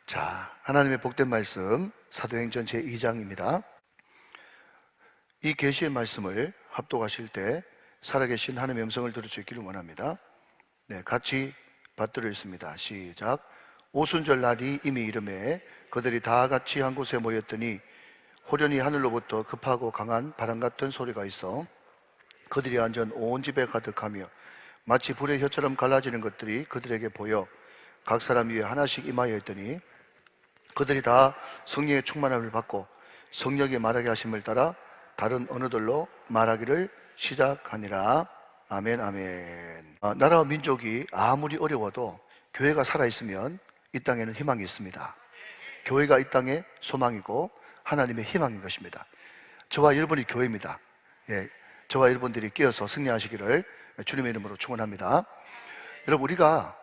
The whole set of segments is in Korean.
자, 하나님의 복된 말씀 사도행전 제2장입니다. 이 계시의 말씀을 합독하실 때 살아계신 하나님의 음성을 들을 수 있기를 원합니다. 네, 같이 받들어 있습니다. 시작. 오순절 날이 이미 이르매 그들이 다 같이 한 곳에 모였더니 호련히 하늘로부터 급하고 강한 바람 같은 소리가 있어 그들이 앉은 온 집에 가득하며 마치 불의 혀처럼 갈라지는 것들이 그들에게 보여 각 사람 위에 하나씩 임하여 있더니 그들이 다 성령의 충만함을 받고 성령이 말하게 하심을 따라 다른 언어들로 말하기를 시작하니라. 아멘, 아멘. 나라와 민족이 아무리 어려워도 교회가 살아있으면 이 땅에는 희망이 있습니다. 교회가 이 땅의 소망이고 하나님의 희망인 것입니다. 저와 여러분이 교회입니다. 저와 여러분들이 끼어서 승리하시기를 주님의 이름으로 축원합니다. 여러분, 우리가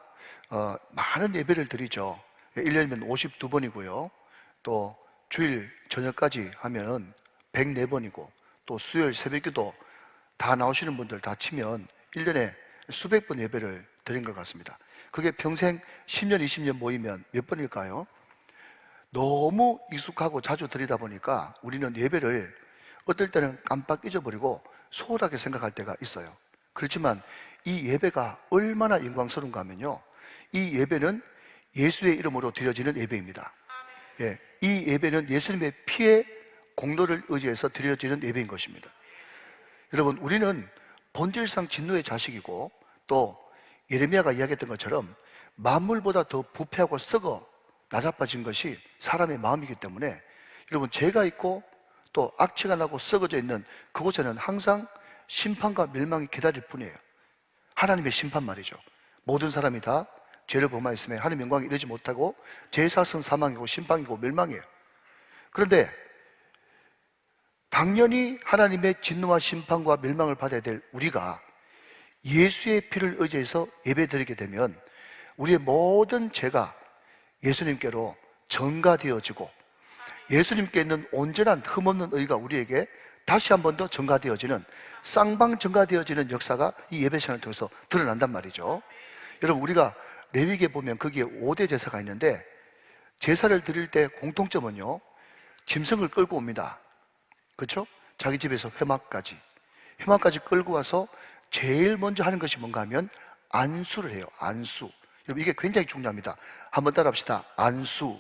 많은 예배를 드리죠. 1년이면 52번이고요. 또 주일 저녁까지 하면 104번이고 또 수요일 새벽기도 다 나오시는 분들 다 치면 1년에 수백 번 예배를 드린 것 같습니다. 그게 평생 10년, 20년 모이면 몇 번일까요? 너무 익숙하고 자주 드리다 보니까 우리는 예배를 어떨 때는 깜빡 잊어버리고 소홀하게 생각할 때가 있어요. 그렇지만 이 예배가 얼마나 영광스러운가 하면요, 이 예배는 예수의 이름으로 드려지는 예배입니다. 이 예배는 예수님의 피의 공로를 의지해서 드려지는 예배인 것입니다. 여러분, 우리는 본질상 진노의 자식이고 또 예레미야가 이야기했던 것처럼 만물보다 더 부패하고 썩어 나자빠진 것이 사람의 마음이기 때문에 여러분, 죄가 있고 또 악취가 나고 썩어져 있는 그곳에는 항상 심판과 멸망이 기다릴 뿐이에요. 하나님의 심판 말이죠. 모든 사람이 다 죄를 범하였으면 하나님 영광에 이르지 못하고 제사성 사망이고 심판이고 멸망이에요. 그런데 당연히 하나님의 진노와 심판과 멸망을 받아야 될 우리가 예수의 피를 의지해서 예배드리게 되면 우리의 모든 죄가 예수님께로 전가되어지고 예수님께 있는 온전한 흠없는 의가 우리에게 다시 한 번 더 전가되어지는, 쌍방 전가되어지는 역사가 이 예배 시간을 통해서 드러난단 말이죠. 여러분, 우리가 레위기에 보면 거기에 5대 제사가 있는데 제사를 드릴 때 공통점은요, 짐승을 끌고 옵니다. 그렇죠? 자기 집에서 회막까지 끌고 와서 제일 먼저 하는 것이 뭔가 하면 안수를 해요. 안수. 여러분, 이게 굉장히 중요합니다. 한번 따라 합시다. 안수.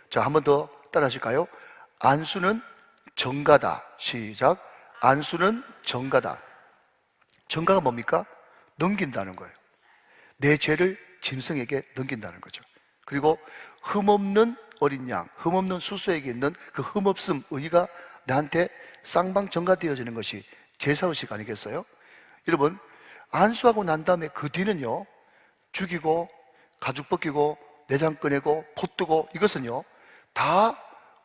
자, 한 번 더 따라 하실까요? 안수는 정가다. 시작. 안수는 정가다. 정가가 뭡니까? 넘긴다는 거예요. 내 죄를 짐승에게 넘긴다는 거죠. 그리고 흠없는 어린 양, 흠없는 수소에게 있는 그 흠없음 의가 나한테 쌍방 전가되어지는 것이 제사의식 아니겠어요? 여러분, 안수하고 난 다음에 그 뒤는요, 죽이고 가죽 벗기고 내장 꺼내고 포 뜨고 이것은요 다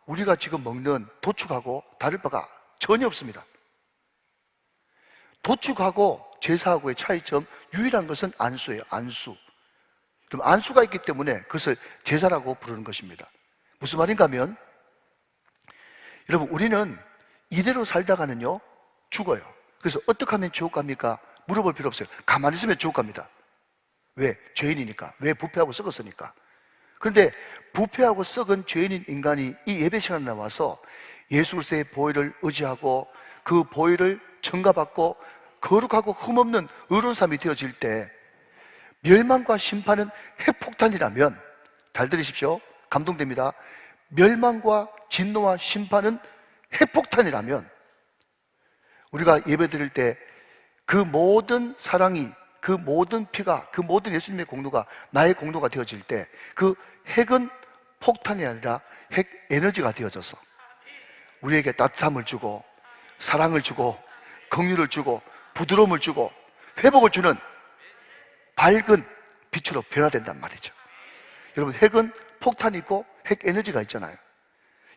우리가 지금 먹는 도축하고 다를 바가 전혀 없습니다. 도축하고 제사하고의 차이점, 유일한 것은 안수예요. 안수. 그럼 안수가 있기 때문에 그것을 제사라고 부르는 것입니다. 무슨 말인가 하면, 여러분, 우리는 이대로 살다가는요 죽어요. 그래서 어떻게 하면 지옥 갑니까? 물어볼 필요 없어요. 가만히 있으면 지옥 갑니다. 왜? 죄인이니까. 왜? 부패하고 썩었으니까. 그런데 부패하고 썩은 죄인인 인간이 이 예배 시간에 나와서 예수 그리스도의 보혈을 의지하고 그 보혈을 전가받고 거룩하고 흠없는 의로운 삶이 되어질 때 멸망과 심판은 핵폭탄이라면, 잘 들으십시오. 감동됩니다. 멸망과 진노와 심판은 핵폭탄이라면 우리가 예배 드릴 때 그 모든 사랑이, 그 모든 피가, 그 모든 예수님의 공로가 나의 공로가 되어질 때 그 핵은 폭탄이 아니라 핵 에너지가 되어져서 우리에게 따뜻함을 주고 사랑을 주고 긍휼을 주고 부드러움을 주고 회복을 주는 밝은 빛으로 변화된단 말이죠. 여러분, 핵은 폭탄이 있고 핵 에너지가 있잖아요.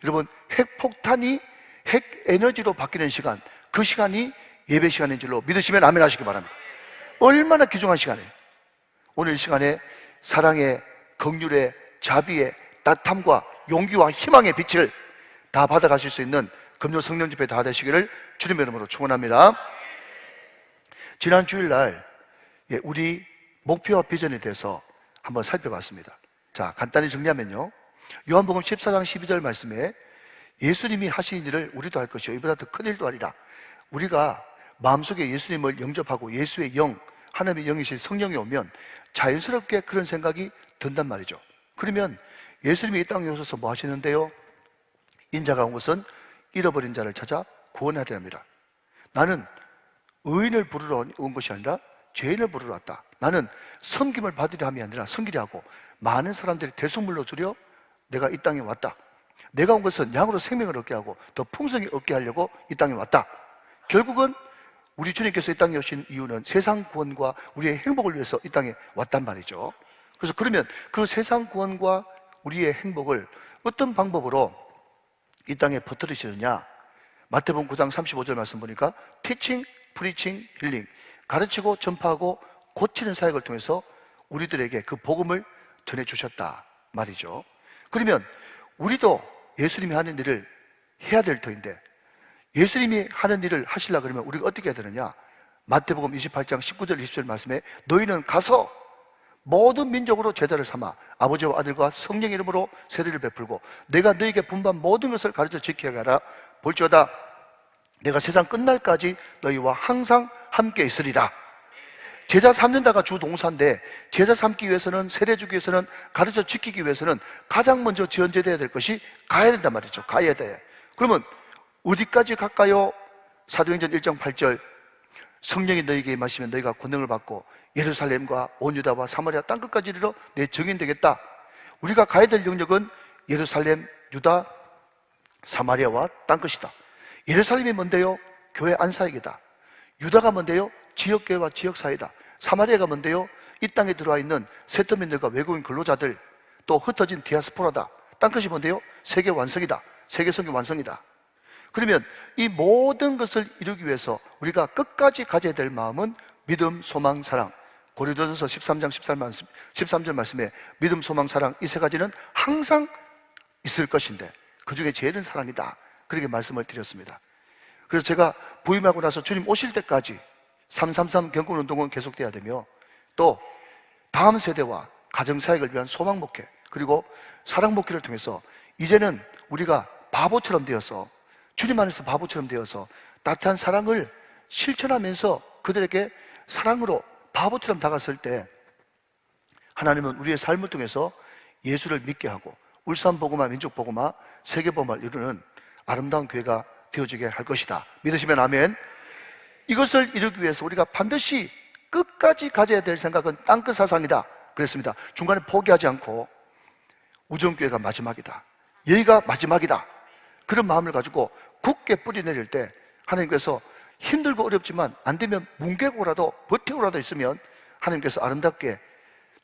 여러분, 핵 폭탄이 핵 에너지로 바뀌는 시간, 그 시간이 예배 시간인 줄로 믿으시면 아멘 하시기 바랍니다. 얼마나 귀중한 시간이에요. 오늘 이 시간에 사랑의, 긍휼의, 자비의, 따뜻함과 용기와 희망의 빛을 다 받아가실 수 있는 금요 성령 집회 다 되시기를 주님의 이름으로 축원합니다. 지난 주일날 우리 목표와 비전에 대해서 한번 살펴봤습니다. 자, 간단히 정리하면요, 요한복음 14장 12절 말씀에 예수님이 하신 일을 우리도 할 것이요 이보다 더 큰 일도 하리라. 우리가 마음속에 예수님을 영접하고 예수의 영, 하나님의 영이신 성령이 오면 자연스럽게 그런 생각이 든단 말이죠. 그러면 예수님이 이 땅에 오셔서 뭐 하시는데요? 인자가 온 것은 잃어버린 자를 찾아 구원하려 합니다. 나는 의인을 부르러 온 것이 아니라 죄인을 부르러 왔다. 나는 섬김을 받으려 함이 아니라 섬기려 하고 많은 사람들이 대속물로 주려 내가 이 땅에 왔다. 내가 온 것은 양으로 생명을 얻게 하고 더 풍성히 얻게 하려고 이 땅에 왔다. 결국은 우리 주님께서 이 땅에 오신 이유는 세상 구원과 우리의 행복을 위해서 이 땅에 왔단 말이죠. 그래서 그러면 그 세상 구원과 우리의 행복을 어떤 방법으로 이 땅에 퍼뜨리시느냐? 마태복음 9장 35절 말씀 보니까 teaching, preaching, healing, 가르치고 전파하고 고치는 사역을 통해서 우리들에게 그 복음을 전해주셨다 말이죠. 그러면 우리도 예수님이 하는 일을 해야 될 터인데, 예수님이 하는 일을 하시려고 그러면 우리가 어떻게 해야 되느냐? 마태복음 28장 19절 20절 말씀에 너희는 가서 모든 민족으로 제자를 삼아 아버지와 아들과 성령의 이름으로 세례를 베풀고 내가 너희에게 분부한 모든 것을 가르쳐 지키게 하라. 볼지어다 내가 세상 끝날까지 너희와 항상 함께 있으리라. 제자 삼는다가 주 동사인데, 제자 삼기 위해서는, 세례 주기 위해서는, 가르쳐 지키기 위해서는 가장 먼저 지연제돼야 될 것이 가야 된단 말이죠. 가야 돼. 그러면 어디까지 갈까요? 사도행전 1장 8절 성령이 너희에게 임하시면 너희가 권능을 받고 예루살렘과 온 유다와 사마리아 땅끝까지 이르러 내 증인 되겠다. 우리가 가야 될 영역은 예루살렘, 유다, 사마리아와 땅끝이다. 예루살렘이 뭔데요? 교회 안사역이다. 유다가 뭔데요? 지역교회와 지역사회다. 사마리아가 뭔데요? 이 땅에 들어와 있는 세터민들과 외국인 근로자들, 또 흩어진 디아스포라다. 땅끝이 뭔데요? 세계 완성이다. 세계 선교 완성이다. 그러면 이 모든 것을 이루기 위해서 우리가 끝까지 가져야 될 마음은 믿음, 소망, 사랑. 고린도전서 13장 13절 말씀에 믿음, 소망, 사랑 이 세 가지는 항상 있을 것인데 그 중에 제일은 사랑이다. 그렇게 말씀을 드렸습니다. 그래서 제가 부임하고 나서 주님 오실 때까지 333 경건운동은 계속돼야 되며, 또 다음 세대와 가정사역을 위한 소망 목회, 그리고 사랑 목회를 통해서 이제는 우리가 바보처럼 되어서, 주님 안에서 바보처럼 되어서 따뜻한 사랑을 실천하면서 그들에게 사랑으로 바보처럼 다가설 때 하나님은 우리의 삶을 통해서 예수를 믿게 하고 울산복음화, 민족복음화, 세계복음화를 이루는 아름다운 교회가 되어지게 할 것이다. 믿으시면 아멘. 이것을 이루기 위해서 우리가 반드시 끝까지 가져야 될 생각은 땅끝 사상이다 그랬습니다. 중간에 포기하지 않고 우정교회가 마지막이다, 여기가 마지막이다, 그런 마음을 가지고 굳게 뿌리 내릴 때 하나님께서 힘들고 어렵지만 안 되면 뭉개고라도 버티고라도 있으면 하나님께서 아름답게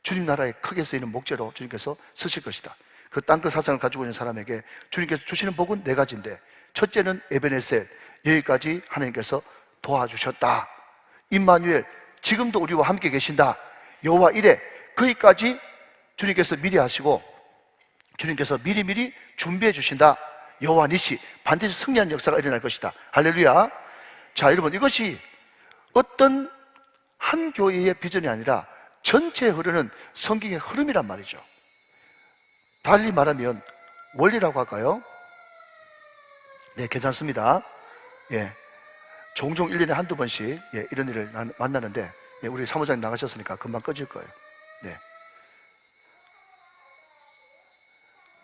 주님 나라에 크게 쓰이는 목재로 주님께서 쓰실 것이다. 그 땅끝 사상을 가지고 있는 사람에게 주님께서 주시는 복은 네 가지인데, 첫째는 에베네셀, 여기까지 하나님께서 도와주셨다. 임마누엘, 지금도 우리와 함께 계신다. 여호와 이레, 거기까지 주님께서 미리 하시고 주님께서 미리미리 준비해 주신다. 여호와 니시, 반드시 승리하는 역사가 일어날 것이다. 할렐루야. 자, 여러분, 이것이 어떤 한 교회의 비전이 아니라 전체에 흐르는 성경의 흐름이란 말이죠. 달리 말하면 원리라고 할까요? 네, 괜찮습니다. 예, 종종 1년에 한두 번씩 이런 일을 만나는데, 우리 사무장님 나가셨으니까 금방 꺼질 거예요. 네.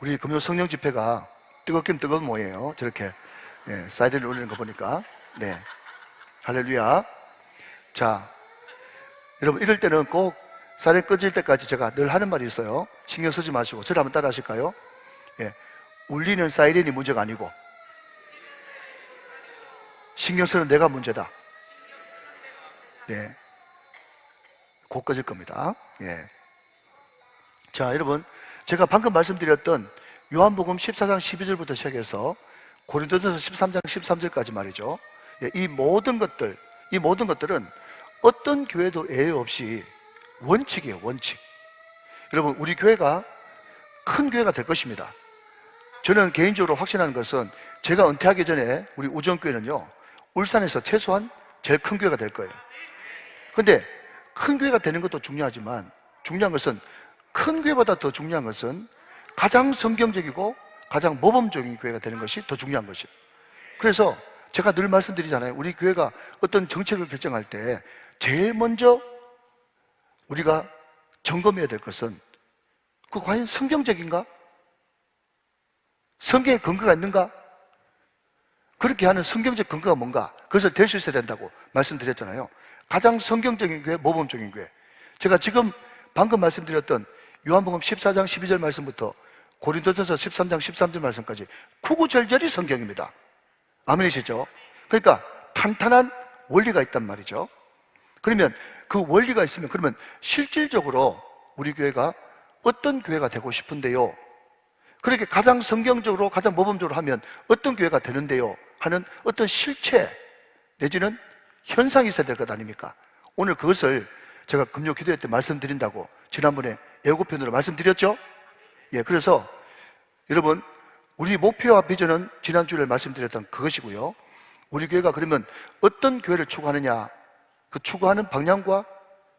우리 금요 성령 집회가 뜨겁긴 뜨거운 모양이에요. 저렇게 사이렌을 올리는 거 보니까. 네, 할렐루야. 자, 여러분, 이럴 때는 꼭 사이렌 꺼질 때까지 제가 늘 하는 말이 있어요. 신경 쓰지 마시고 저를 한번 따라 하실까요? 울리는 사이렌이 문제가 아니고 신경 쓰는 내가 문제다. 네, 곧 꺼질 겁니다. 자, 여러분, 제가 방금 말씀드렸던 요한복음 14장 12절부터 시작해서 고린도전서 13장 13절까지 말이죠. 이 모든 것들은 어떤 교회도 예외 없이 원칙이에요, 원칙. 여러분, 우리 교회가 큰 교회가 될 것입니다. 저는 개인적으로 확신하는 것은 제가 은퇴하기 전에 우리 우정교회는요, 울산에서 최소한 제일 큰 교회가 될 거예요. 근데 큰 교회가 되는 것도 중요하지만 중요한 것은 큰 교회보다 더 중요한 것은 가장 성경적이고 가장 모범적인 교회가 되는 것이 더 중요한 것이에요. 그래서 제가 늘 말씀드리잖아요. 우리 교회가 어떤 정책을 결정할 때 제일 먼저 우리가 점검해야 될 것은 그 과연 성경적인가? 성경에 근거가 있는가? 그렇게 하는 성경적 근거가 뭔가? 그것을 될 수 있어야 된다고 말씀드렸잖아요. 가장 성경적인 교회, 모범적인 교회. 제가 지금 방금 말씀드렸던 요한복음 14장 12절 말씀부터 고린도전서 13장 13절 말씀까지 구구절절이 성경입니다. 아멘이시죠? 그러니까 탄탄한 원리가 있단 말이죠. 그러면 그 원리가 있으면 그러면 실질적으로 우리 교회가 어떤 교회가 되고 싶은데요? 그렇게 가장 성경적으로 가장 모범적으로 하면 어떤 교회가 되는데요? 하는 어떤 실체 내지는 현상이 있어야 될 것 아닙니까? 오늘 그것을 제가 금요 기도회 때 말씀드린다고 지난번에 예고편으로 말씀드렸죠? 예, 그래서 여러분 우리 목표와 비전은 지난주에 말씀드렸던 그것이고요. 우리 교회가 그러면 어떤 교회를 추구하느냐, 그 추구하는 방향과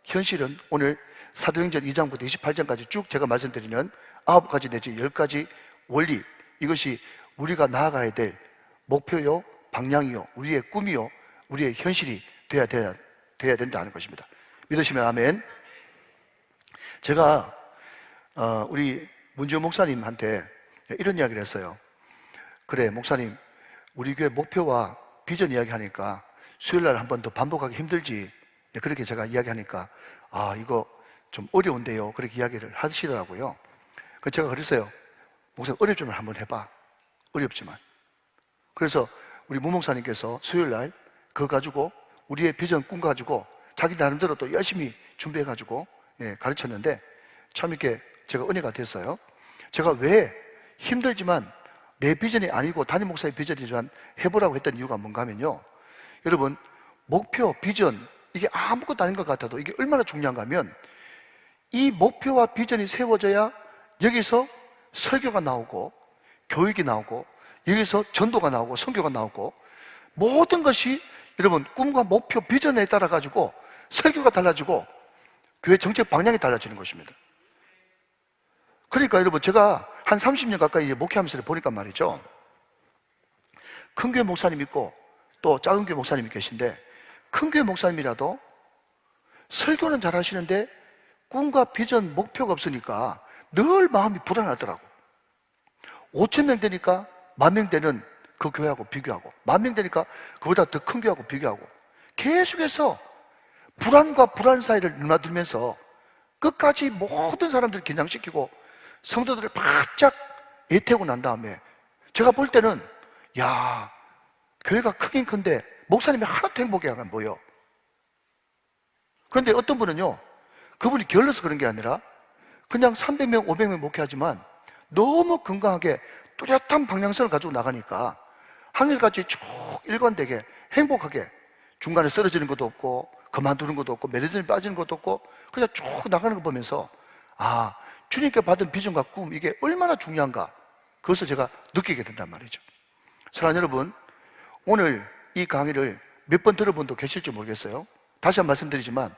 현실은 오늘 사도행전 2장부터 28장까지 쭉 제가 말씀드리는 9가지 내지 10가지 원리, 이것이 우리가 나아가야 될 목표요, 방향이요, 우리의 꿈이요, 우리의 현실이 돼야 된다는 것입니다. 믿으시면 아멘. 제가 우리 문지호 목사님한테 이런 이야기를 했어요. 그래, 목사님, 우리 교회 목표와 비전 이야기하니까 수요일날 한 번 더 반복하기 힘들지. 그렇게 제가 이야기하니까 이거 좀 어려운데요. 그렇게 이야기를 하시더라고요. 그래서 제가 그랬어요. 목사님, 어렵지만 한번 해봐. 어렵지만. 그래서 우리 문 목사님께서 수요일날 그거 가지고 우리의 비전 꿈 가지고 자기 나름대로 또 열심히 준비해가지고 가르쳤는데 참 이렇게 제가 은혜가 됐어요. 제가 왜 힘들지만 내 비전이 아니고 담임 목사의 비전이지만 해보라고 했던 이유가 뭔가 하면요. 여러분, 목표, 비전, 이게 아무것도 아닌 것 같아도 이게 얼마나 중요한가 하면 이 목표와 비전이 세워져야 여기서 설교가 나오고 교육이 나오고 여기서 전도가 나오고 선교가 나오고 모든 것이 여러분 꿈과 목표, 비전에 따라 가지고 설교가 달라지고 교회 정책 방향이 달라지는 것입니다. 그러니까 여러분 제가 한 30년 가까이 목회하면서 보니까 말이죠. 큰 교회 목사님 있고 또 작은 교회 목사님이 계신데 큰 교회 목사님이라도 설교는 잘 하시는데 꿈과 비전, 목표가 없으니까 늘 마음이 불안하더라고. 5,000명 되니까 10,000명 되는 그 교회하고 비교하고 10,000명 되니까 그보다 더 큰 교회하고 비교하고 계속해서 불안과 불안 사이를 넘나들면서 끝까지 모든 사람들을 긴장시키고 성도들을 바짝 애태우고 난 다음에 제가 볼 때는 야, 교회가 크긴 큰데 목사님이 하나도 행복해 안 보여. 그런데 어떤 분은요, 그분이 게을러서 그런 게 아니라 그냥 300명, 500명 목회하지만 너무 건강하게 뚜렷한 방향성을 가지고 나가니까 한결같이 쭉 일관되게 행복하게 중간에 쓰러지는 것도 없고 그만두는 것도 없고 매너들이 빠지는 것도 없고 그냥 쭉 나가는 거 보면서 주님께 받은 비전과 꿈 이게 얼마나 중요한가 그것을 제가 느끼게 된단 말이죠. 사랑하는 여러분, 오늘 이 강의를 몇 번 들어본 분 계실지 모르겠어요. 다시 한번 말씀드리지만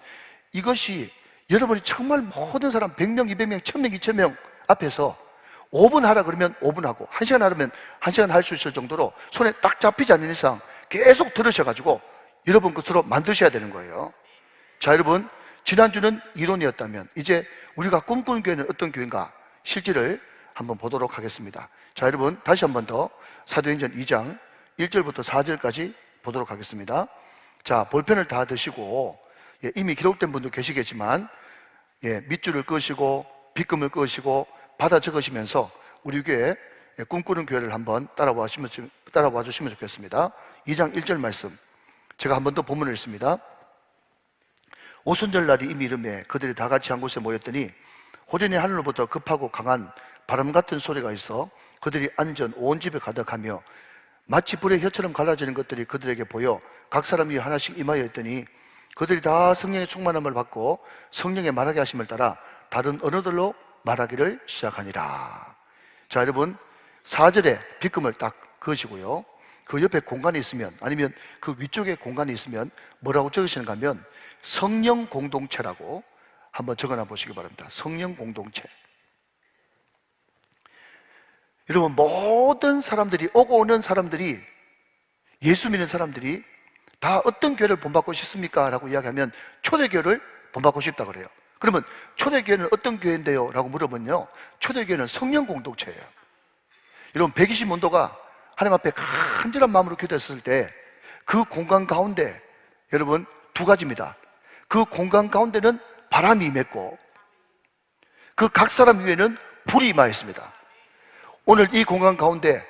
이것이 여러분이 정말 모든 사람 100명, 200명, 1000명, 2000명 앞에서 5분 하라 그러면 5분 하고 1시간 하려면 1시간 할 수 있을 정도로 손에 딱 잡히지 않는 이상 계속 들으셔가지고 여러분 것으로 만드셔야 되는 거예요. 자, 여러분, 지난주는 이론이었다면 이제 우리가 꿈꾸는 교회는 어떤 교회인가 실질을 한번 보도록 하겠습니다. 자, 여러분, 다시 한번 더 사도행전 2장 1절부터 4절까지 보도록 하겠습니다. 자, 볼펜을 다 드시고 이미 기록된 분도 계시겠지만 밑줄을 끄시고 빗금을 끄시고 받아 적으시면서 우리 교회 꿈꾸는 교회를 한번 따라와 주시면 좋겠습니다. 2장 1절 말씀 제가 한 번 더 본문을 읽습니다. 오순절 날이 이미 이름에 그들이 다 같이 한 곳에 모였더니 호련히 하늘로부터 급하고 강한 바람 같은 소리가 있어 그들이 앉은 온 집에 가득하며 마치 불의 혀처럼 갈라지는 것들이 그들에게 보여 각 사람이 하나씩 임하여 있더니 그들이 다 성령의 충만함을 받고 성령의 말하게 하심을 따라 다른 언어들로 말하기를 시작하니라. 자, 여러분 4절에 빗금을 딱 그으시고요. 그 옆에 공간이 있으면 아니면 그 위쪽에 공간이 있으면 뭐라고 적으시는가 하면 성령 공동체라고 한번 적어놔 보시기 바랍니다. 성령 공동체. 여러분, 모든 사람들이, 오고 오는 사람들이, 예수 믿는 사람들이 다 어떤 교회를 본받고 싶습니까? 라고 이야기하면 초대교회를 본받고 싶다 그래요. 그러면 초대교회는 어떤 교회인데요? 라고 물어보면요, 초대교회는 성령 공동체예요. 여러분, 120원도가 하나님 앞에 간절한 마음으로 기도했을 때 그 공간 가운데, 여러분, 두 가지입니다. 그 공간 가운데는 바람이 임했고 그 각 사람 위에는 불이 임하였습니다. 오늘 이 공간 가운데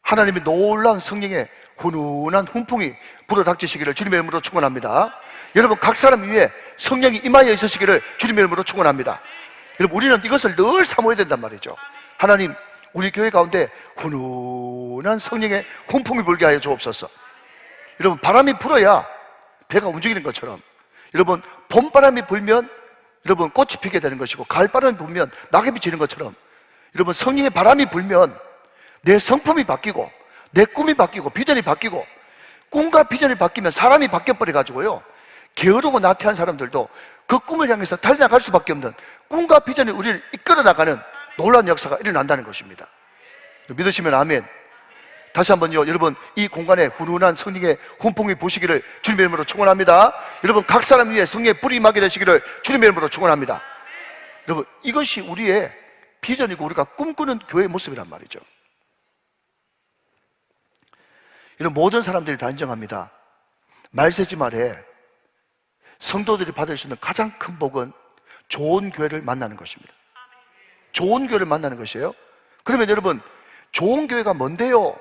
하나님의 놀라운 성령의 훈훈한 훈풍이 불어닥치시기를 주님의 이름으로 축원합니다. 여러분, 각 사람 위에 성령이 임하여 있으시기를 주님의 이름으로 축원합니다. 여러분, 우리는 이것을 늘 사모해야 된단 말이죠. 하나님, 우리 교회 가운데 훈훈한 성령의 훈풍이 불게 하여 주옵소서. 여러분, 바람이 불어야 배가 움직이는 것처럼, 여러분, 봄바람이 불면 여러분 꽃이 피게 되는 것이고, 가을바람이 불면 낙엽이 지는 것처럼, 여러분, 성령의 바람이 불면 내 성품이 바뀌고 내 꿈이 바뀌고 비전이 바뀌고, 꿈과 비전이 바뀌면 사람이 바뀌어버려 가지고요, 게으르고 나태한 사람들도 그 꿈을 향해서 달려나갈 수밖에 없는, 꿈과 비전이 우리를 이끌어 나가는 놀라운 역사가 일어난다는 것입니다. 믿으시면 아멘. 다시 한번요, 여러분, 이 공간에 훈훈한 성령의 훈풍이 부시기를 주님의 이름으로 축원합니다. 여러분, 각 사람 위에 성령의 불이 임하게 되시기를 주님의 이름으로 축원합니다. 여러분, 이것이 우리의 비전이고 우리가 꿈꾸는 교회의 모습이란 말이죠. 이런 모든 사람들이 다 인정합니다. 말세지 말에 성도들이 받을 수 있는 가장 큰 복은 좋은 교회를 만나는 것입니다. 좋은 교회를 만나는 것이에요. 그러면 여러분, 좋은 교회가 뭔데요?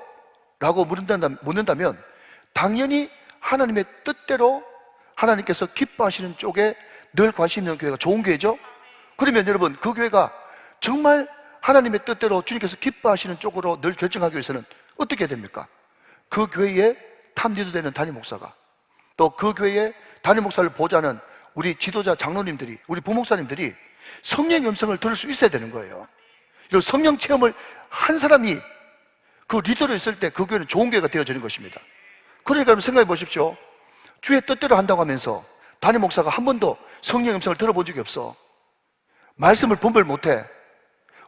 라고 묻는다면 당연히 하나님의 뜻대로 하나님께서 기뻐하시는 쪽에 늘 관심 있는 교회가 좋은 교회죠. 그러면 여러분, 그 교회가 정말 하나님의 뜻대로 주님께서 기뻐하시는 쪽으로 늘 결정하기 위해서는 어떻게 해야 됩니까? 그 교회에 탑리더 되는 담임 목사가, 또 그 교회에 담임 목사를 보좌하는 우리 지도자 장로님들이, 우리 부목사님들이 성령의 음성을 들을 수 있어야 되는 거예요. 그리고 성령 체험을 한 사람이 그 리더로 있을 때 그 교회는 좋은 교회가 되어지는 것입니다. 그러니까 여러분, 생각해 보십시오. 주의 뜻대로 한다고 하면서 담임 목사가 한 번도 성령의 음성을 들어본 적이 없어. 말씀을 분별 못해.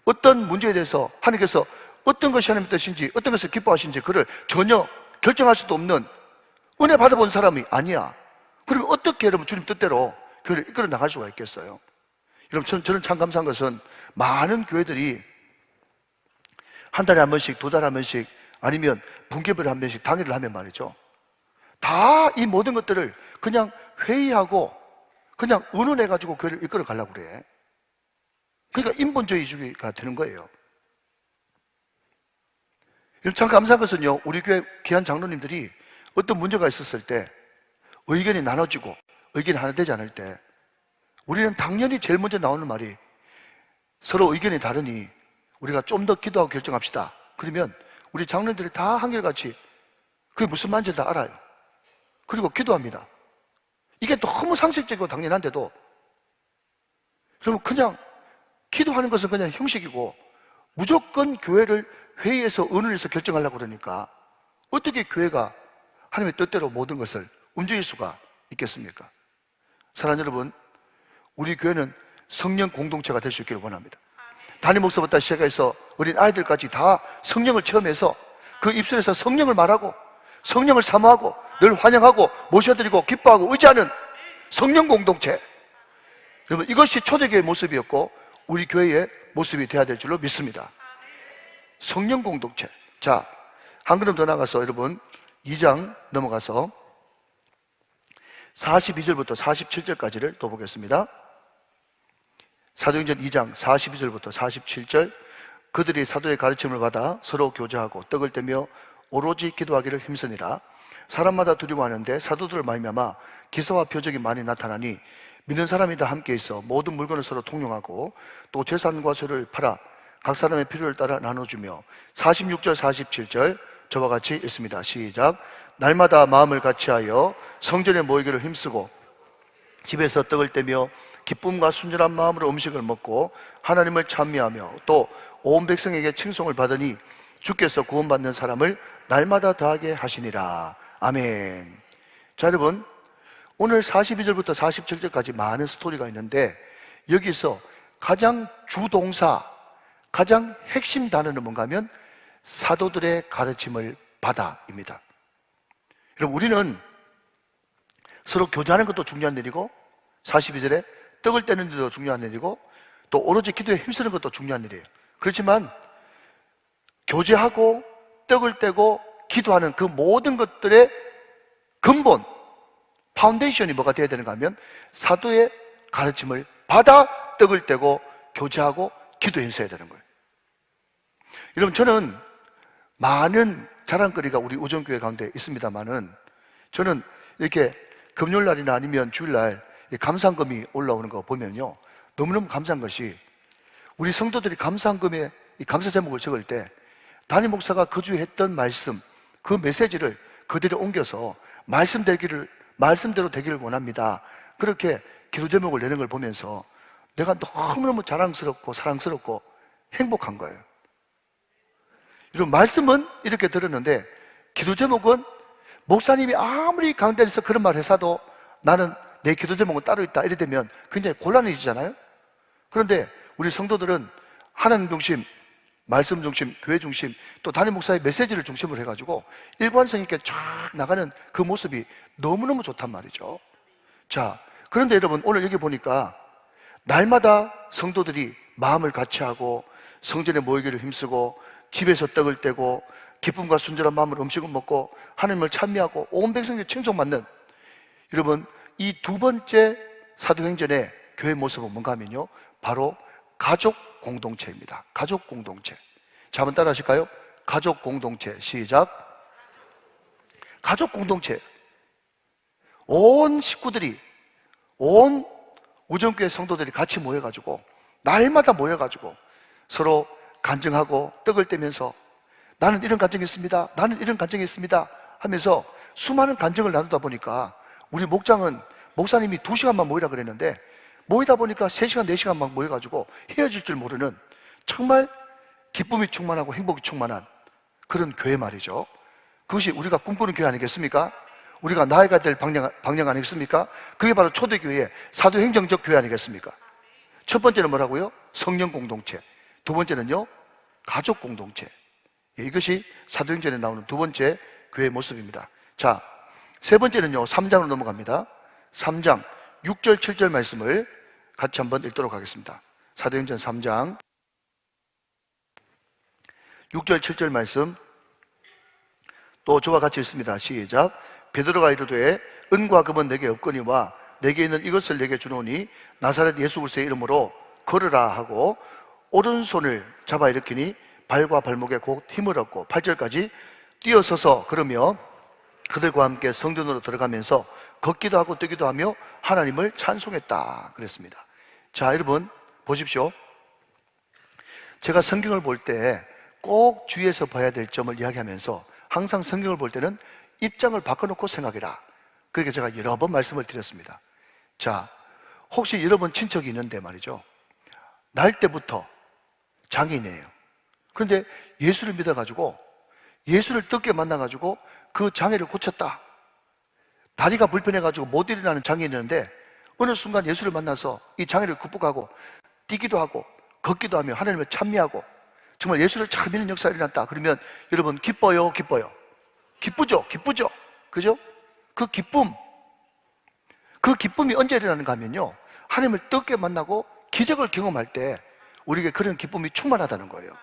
어떤 문제에 대해서 하나님께서 어떤 것이 하나님의 뜻인지, 어떤 것을 기뻐하시는지 그를 전혀 결정할 수도 없는, 은혜 받아본 사람이 아니야. 그러면 어떻게 여러분 주님 뜻대로 교회를 이끌어 나갈 수가 있겠어요? 여러분, 저는 참 감사한 것은 많은 교회들이 한 달에 한 번씩, 두 달에 한 번씩, 아니면 분기별에 한 번씩 당일을 하면 말이죠, 다 이 모든 것들을 그냥 회의하고 그냥 의논해가지고 교회를 이끌어 가려고 그래. 그러니까 인본주의가 되는 거예요. 참 감사한 것은요, 우리 교회 귀한 장로님들이 어떤 문제가 있었을 때 의견이 나눠지고 의견이 하나 되지 않을 때 우리는 당연히 제일 먼저 나오는 말이, 서로 의견이 다르니 우리가 좀 더 기도하고 결정합시다. 그러면 우리 장로님들이 다 한결같이 그게 무슨 말인지 다 알아요. 그리고 기도합니다. 이게 너무 상식적이고 당연한데도 그러면 그냥 기도하는 것은 그냥 형식이고, 무조건 교회를 회의에서 의논해서 결정하려고 그러니까 어떻게 교회가 하나님의 뜻대로 모든 것을 움직일 수가 있겠습니까? 사랑하는 여러분, 우리 교회는 성령 공동체가 될 수 있기를 원합니다. 담임 목사부터 시작해서 어린 아이들까지 다 성령을 체험해서 그 입술에서 성령을 말하고 성령을 사모하고 늘 환영하고 모셔드리고 기뻐하고 의지하는 성령 공동체. 여러분, 이것이 초대교회의 모습이었고 우리 교회의 모습이 되어야 될 줄로 믿습니다. 성령 공동체. 자, 한 걸음 더 나가서 여러분 2장 넘어가서 42절부터 47절까지를 또 보겠습니다. 사도행전 2장 42절부터 47절. 그들이 사도의 가르침을 받아 서로 교제하고 떡을 떼며 오로지 기도하기를 힘쓰니라. 사람마다 두려워하는데 사도들을 말미암아 기사와 표적이 많이 나타나니 믿는 사람이 다 함께 있어 모든 물건을 서로 통용하고 또 재산과 소를 팔아 각 사람의 필요를 따라 나눠주며. 46절 47절 저와 같이 읽습니다. 시작. 날마다 마음을 같이하여 성전에 모이기를 힘쓰고 집에서 떡을 떼며 기쁨과 순전한 마음으로 음식을 먹고 하나님을 찬미하며 또 온 백성에게 칭송을 받으니 주께서 구원받는 사람을 날마다 더하게 하시니라. 아멘. 자, 여러분, 오늘 42절부터 47절까지 많은 스토리가 있는데 여기서 가장 주동사, 가장 핵심 단어는 뭔가 하면 사도들의 가르침을 받아입니다. 여러분, 우리는 서로 교제하는 것도 중요한 일이고 42절에 떡을 떼는 일도 중요한 일이고 또 오로지 기도에 힘쓰는 것도 중요한 일이에요. 그렇지만 교제하고 떡을 떼고 기도하는 그 모든 것들의 근본, 파운데이션이 뭐가 되어야 되는가 하면 사도의 가르침을 받아 떡을 떼고 교제하고 기도에 힘써야 되는 거예요. 여러분, 저는 많은 자랑거리가 우리 우정교회 가운데 있습니다만은 저는 이렇게 금요일날이나 아니면 주일날 감사금이 올라오는 거 보면요, 너무너무 감사한 것이 우리 성도들이 감사금에 이 감사 제목을 적을 때 담임 목사가 그 주에 했던 말씀, 그 메시지를 그대로 옮겨서 말씀대로 되기를 원합니다. 그렇게 기도 제목을 내는 걸 보면서 내가 너무너무 자랑스럽고 사랑스럽고 행복한 거예요. 여러분, 말씀은 이렇게 들었는데 기도 제목은 목사님이 아무리 강단에서 그런 말 해서도 나는 내 기도 제목은 따로 있다 이래 되면 굉장히 곤란해지잖아요. 그런데 우리 성도들은 하나님 중심, 말씀 중심, 교회 중심, 또 담임 목사의 메시지를 중심으로 해가지고 일관성 있게 쫙 나가는 그 모습이 너무너무 좋단 말이죠. 자, 그런데 여러분, 오늘 여기 보니까 날마다 성도들이 마음을 같이하고 성전에 모이기를 힘쓰고 집에서 떡을 떼고 기쁨과 순전한 마음으로 음식을 먹고 하나님을 찬미하고 온 백성에게 칭송받는, 여러분, 이 두 번째 사도행전의 교회 모습은 뭔가 하면요, 바로 가족 공동체입니다. 가족 공동체. 자, 한번 따라 하실까요? 가족 공동체. 시작. 가족 공동체. 온 식구들이, 온 우정교회 성도들이 같이 모여가지고 날마다 모여가지고 서로 간증하고 떡을 떼면서 나는 이런 간증이 있습니다, 나는 이런 간증이 있습니다 하면서 수많은 간증을 나누다 보니까 우리 목장은 목사님이 2시간만 모이라 그랬는데 모이다 보니까 3시간, 4시간 막 모여가지고 헤어질 줄 모르는 정말 기쁨이 충만하고 행복이 충만한 그런 교회 말이죠. 그것이 우리가 꿈꾸는 교회 아니겠습니까? 우리가 나아가야 될 방향 아니겠습니까? 그게 바로 초대교회의 사도행정적 교회 아니겠습니까? 첫 번째는 뭐라고요? 성령 공동체. 두 번째는요, 가족 공동체. 이것이 사도행전에 나오는 두 번째 교회의 모습입니다. 자, 세 번째는요, 3장으로 넘어갑니다. 3장 6절 7절 말씀을 같이 한번 읽도록 하겠습니다. 사도행전 3장 6절 7절 말씀 또 저와 같이 읽습니다. 시작. 베드로가 이르되 은과 금은 내게 없거니와 내게 있는 이것을 내게 주노니 나사렛 예수 그리스도의 이름으로 걸으라 하고 오른손을 잡아 일으키니 발과 발목에 곧 힘을 얻고 8절까지 뛰어서서 그러며 그들과 함께 성전으로 들어가면서 걷기도 하고 뛰기도 하며 하나님을 찬송했다 그랬습니다. 자, 여러분 보십시오. 제가 성경을 볼 때 꼭 주의해서 봐야 될 점을 이야기하면서 항상 성경을 볼 때는 입장을 바꿔놓고 생각해라. 그렇게 제가 여러 번 말씀을 드렸습니다. 자, 혹시 여러분 친척이 있는데 말이죠, 날 때부터 장애인이에요. 그런데 예수를 믿어가지고 예수를 뜻게 만나가지고 그 장애를 고쳤다. 다리가 불편해가지고 못 일어나는 장애인이었는데 어느 순간 예수를 만나서 이 장애를 극복하고 뛰기도 하고 걷기도 하며 하나님을 찬미하고 정말 예수를 참 믿는 역사가 일어났다. 그러면 여러분 기뻐요, 기뻐요? 기쁘죠, 기쁘죠, 그죠? 그 기쁨이 언제 일어나는가 하면요, 하나님을 뜻게 만나고 기적을 경험할 때 우리에게 그런 기쁨이 충만하다는 거예요.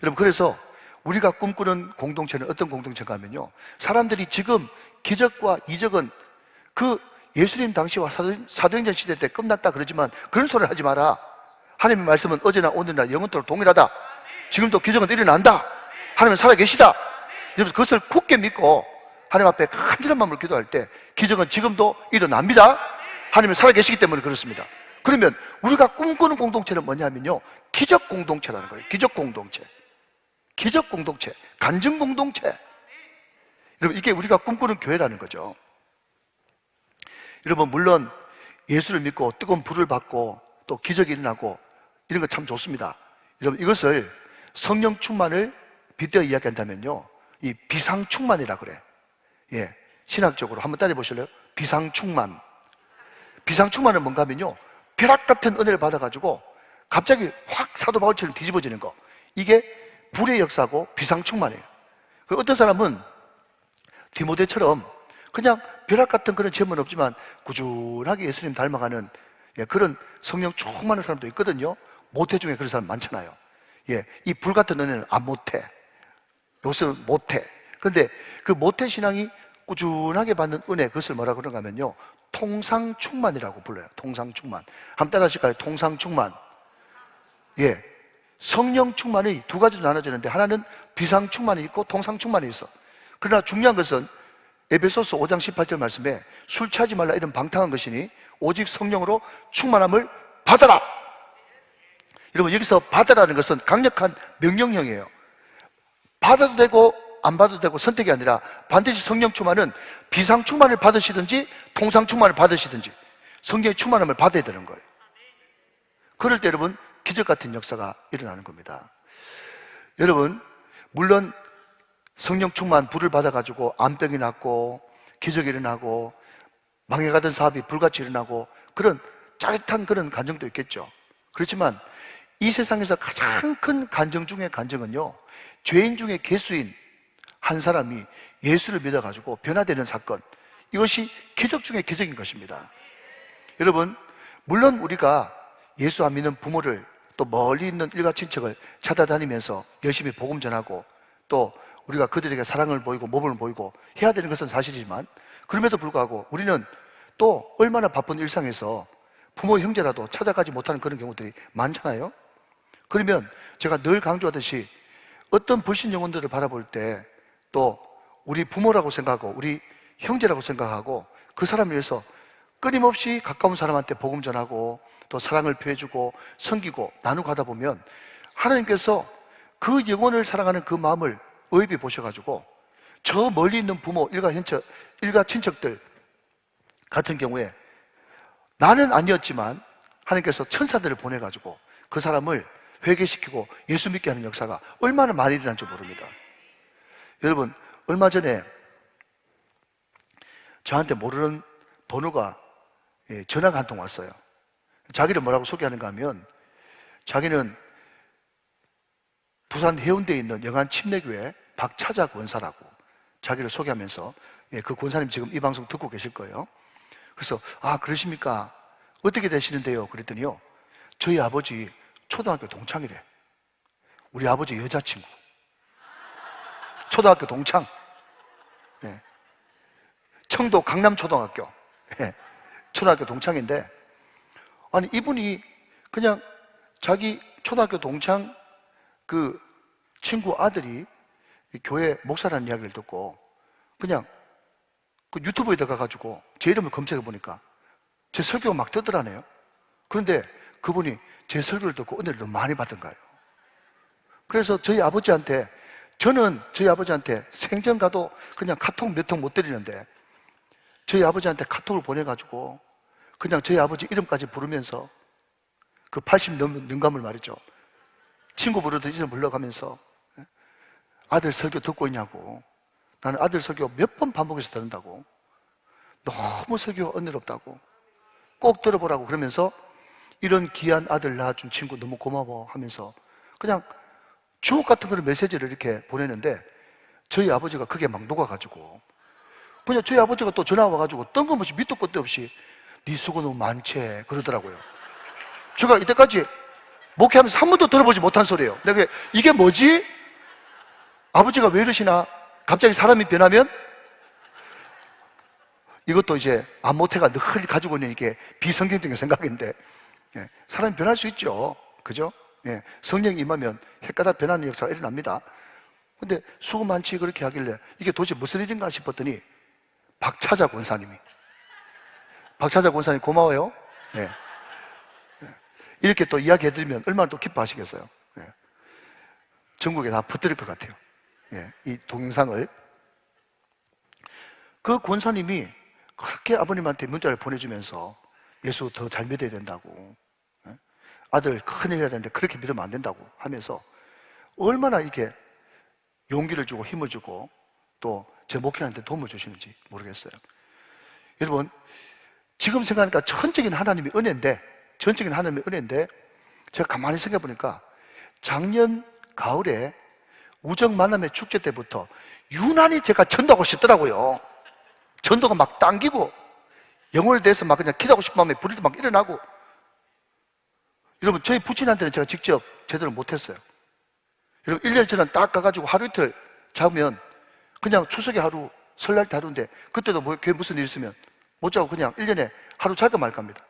여러분, 그래서 우리가 꿈꾸는 공동체는 어떤 공동체가 하면요, 사람들이 지금 기적과 이적은 그 예수님 당시와 사도행전 시대 때 끝났다 그러지만 그런 소리를 하지 마라. 하나님의 말씀은 어제나 오늘나 영원토록 동일하다. 지금도 기적은 일어난다. 하나님은 살아계시다. 여러분, 그것을 굳게 믿고 하나님 앞에 간절한 마음으로 기도할 때 기적은 지금도 일어납니다. 하나님은 살아계시기 때문에 그렇습니다. 그러면 우리가 꿈꾸는 공동체는 뭐냐면요, 기적 공동체라는 거예요. 기적 공동체. 기적 공동체, 간증 공동체. 여러분, 이게 우리가 꿈꾸는 교회라는 거죠. 여러분, 물론 예수를 믿고 뜨거운 불을 받고 또 기적이 일어나고 이런 거 참 좋습니다. 여러분, 이것을 성령 충만을 빗대어 이야기한다면요, 이 비상 충만이라 그래. 예, 신학적으로 한번 따라해 보실래요? 비상충만. 비상충만은 뭔가 하면요, 벼락 같은 은혜를 받아가지고 갑자기 확 사도 바울처럼 뒤집어지는 거. 이게 불의 역사고 비상충만이에요. 어떤 사람은 디모데처럼 그냥 벼락 같은 그런 체험은 없지만 꾸준하게 예수님 닮아가는 그런 성령 충만한 사람도 있거든요. 모태 중에 그런 사람 많잖아요. 이 불 같은 은혜는 안 못해. 요새는 못해. 그런데 그 모태 신앙이 꾸준하게 받는 은혜, 그것을 뭐라 그런가 하면요, 통상충만이라고 불러요. 통상충만. 한번 따라 하실까요? 통상충만. 성령 충만이 두 가지로 나눠지는데, 하나는 비상충만이 있고 통상충만이 있어. 그러나 중요한 것은 에베소서 5장 18절 말씀에 술 취하지 말라 이런 방탕한 것이니 오직 성령으로 충만함을 받아라. 여러분, 여기서 받아라는 것은 강력한 명령형이에요. 받아도 되고 안 받아도 되고 선택이 아니라 반드시 성령 충만은 비상 충만을 받으시든지 통상 충만을 받으시든지 성령의 충만함을 받아야 되는 거예요. 그럴 때 여러분, 기적 같은 역사가 일어나는 겁니다. 여러분, 물론 성령 충만 불을 받아가지고 암병이 낫고 기적이 일어나고 망해가던 사업이 불같이 일어나고 그런 짜릿한 그런 간증도 있겠죠. 그렇지만 이 세상에서 가장 큰 간증 중의 간증은요, 죄인 중에 개수인 한 사람이 예수를 믿어가지고 변화되는 사건, 이것이 기적 중의 기적인 것입니다. 여러분, 물론 우리가 예수 안 믿는 부모를 또 멀리 있는 일가 친척을 찾아다니면서 열심히 복음 전하고 또 우리가 그들에게 사랑을 보이고 모범을 보이고 해야 되는 것은 사실이지만, 그럼에도 불구하고 우리는 또 얼마나 바쁜 일상에서 부모 형제라도 찾아가지 못하는 그런 경우들이 많잖아요. 그러면 제가 늘 강조하듯이 어떤 불신 영혼들을 바라볼 때 또 우리 부모라고 생각하고 우리 형제라고 생각하고 그 사람을 위해서 끊임없이 가까운 사람한테 복음 전하고 또 사랑을 표해주고 섬기고 나누고 하다 보면 하나님께서 그 영혼을 사랑하는 그 마음을 의입해 보셔가지고 저 멀리 있는 부모, 일가 친척들 같은 경우에 나는 아니었지만 하나님께서 천사들을 보내가지고 그 사람을 회개시키고 예수 믿게 하는 역사가 얼마나 많이 일어난지 모릅니다. 여러분, 얼마 전에 저한테 모르는 번호가 전화가 한 통 왔어요. 자기를 뭐라고 소개하는가 하면 자기는 부산 해운대에 있는 영안 침례교회 박차자 권사라고 자기를 소개하면서, 그 권사님 지금 이 방송 듣고 계실 거예요. 그래서 아, 그러십니까? 어떻게 되시는데요? 그랬더니요, 저희 아버지 초등학교 동창이래. 우리 아버지 여자친구 초등학교 동창. 청도 강남초등학교 초등학교 동창인데, 아니 이분이 그냥 자기 초등학교 동창 그 친구 아들이 교회 목사라는 이야기를 듣고 그냥 그 유튜브에 들어가가지고 제 이름을 검색해 보니까 제 설교가 막 뜨더라네요. 그런데 그분이 제 설교를 듣고 은혜를 너무 많이 받은 거예요. 그래서 저는 저희 아버지한테 생전 가도 그냥 카톡 몇 통 못 드리는데 저희 아버지한테 카톡을 보내가지고 그냥 저희 아버지 이름까지 부르면서 그 80 넘는 능감을 말이죠, 친구 부르듯 이름 불러가면서 아들 설교 듣고 있냐고, 나는 아들 설교 몇 번 반복해서 듣는다고, 너무 설교가 은혜롭다고 꼭 들어보라고 그러면서 이런 귀한 아들 낳아준 친구 너무 고마워 하면서 그냥 주옥 같은 그런 메시지를 이렇게 보내는데 저희 아버지가 그게 막 녹아가지고 그냥 저희 아버지가 또 전화 와가지고 뜬금없이 밑도 끝도 없이 네 수고 너무 많지 그러더라고요. 제가 이때까지 목회하면서 한 번도 들어보지 못한 소리예요. 내가 이게 뭐지? 아버지가 왜 이러시나? 갑자기 사람이 변하면 이것도 이제 안모태가 늘 가지고 있는 이게 비성경적인 생각인데, 사람이 변할 수 있죠. 그죠? 성령이 임하면 헷가닥 변하는 역사가 일어납니다. 근데 수고 많지 그렇게 하길래 이게 도대체 무슨 일인가 싶었더니 박차자 권사님이, 박차자 권사님 고마워요. 이렇게 또 이야기해드리면 얼마나 또 기뻐하시겠어요. 전국에 다 퍼뜨릴 것 같아요. 이 동영상을. 그 권사님이 그렇게 아버님한테 문자를 보내주면서 예수 더 잘 믿어야 된다고, 아들 큰일 해야 되는데 그렇게 믿으면 안 된다고 하면서 얼마나 이렇게 용기를 주고 힘을 주고 또 제 목회하는데 도움을 주시는지 모르겠어요. 여러분, 지금 생각하니까 전적인 하나님의 은혜인데, 제가 가만히 생각해 보니까 작년 가을에 우정 만남의 축제 때부터 유난히 제가 전도하고 싶더라고요. 전도가 막 당기고, 영혼에 대해서 막 그냥 기도하고 싶은 마음에 불이 막 일어나고. 여러분, 저희 부친한테는 제가 직접 제대로 못했어요. 여러분, 1년 전에 딱 가가지고 하루 이틀 자면 그냥 추석에 하루, 설날 때 하루인데, 그때도 뭐 교회 무슨 일 있으면 못 자고 그냥 1년에 하루 잘까 말까 합니다.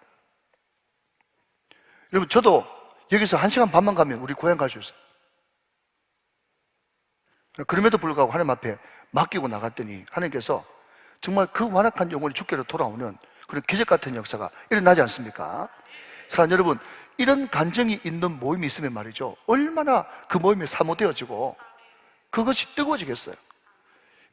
여러분, 저도 여기서 1시간 반만 가면 우리 고향 갈 수 있어요. 그럼에도 불구하고 하나님 앞에 맡기고 나갔더니 하나님께서 정말 그 완악한 영혼이 주께로 돌아오는 그런 기적 같은 역사가 일어나지 않습니까? 사랑하는 여러분, 이런 간증이 있는 모임이 있으면 말이죠, 얼마나 그 모임이 사모되어지고 그것이 뜨거워지겠어요.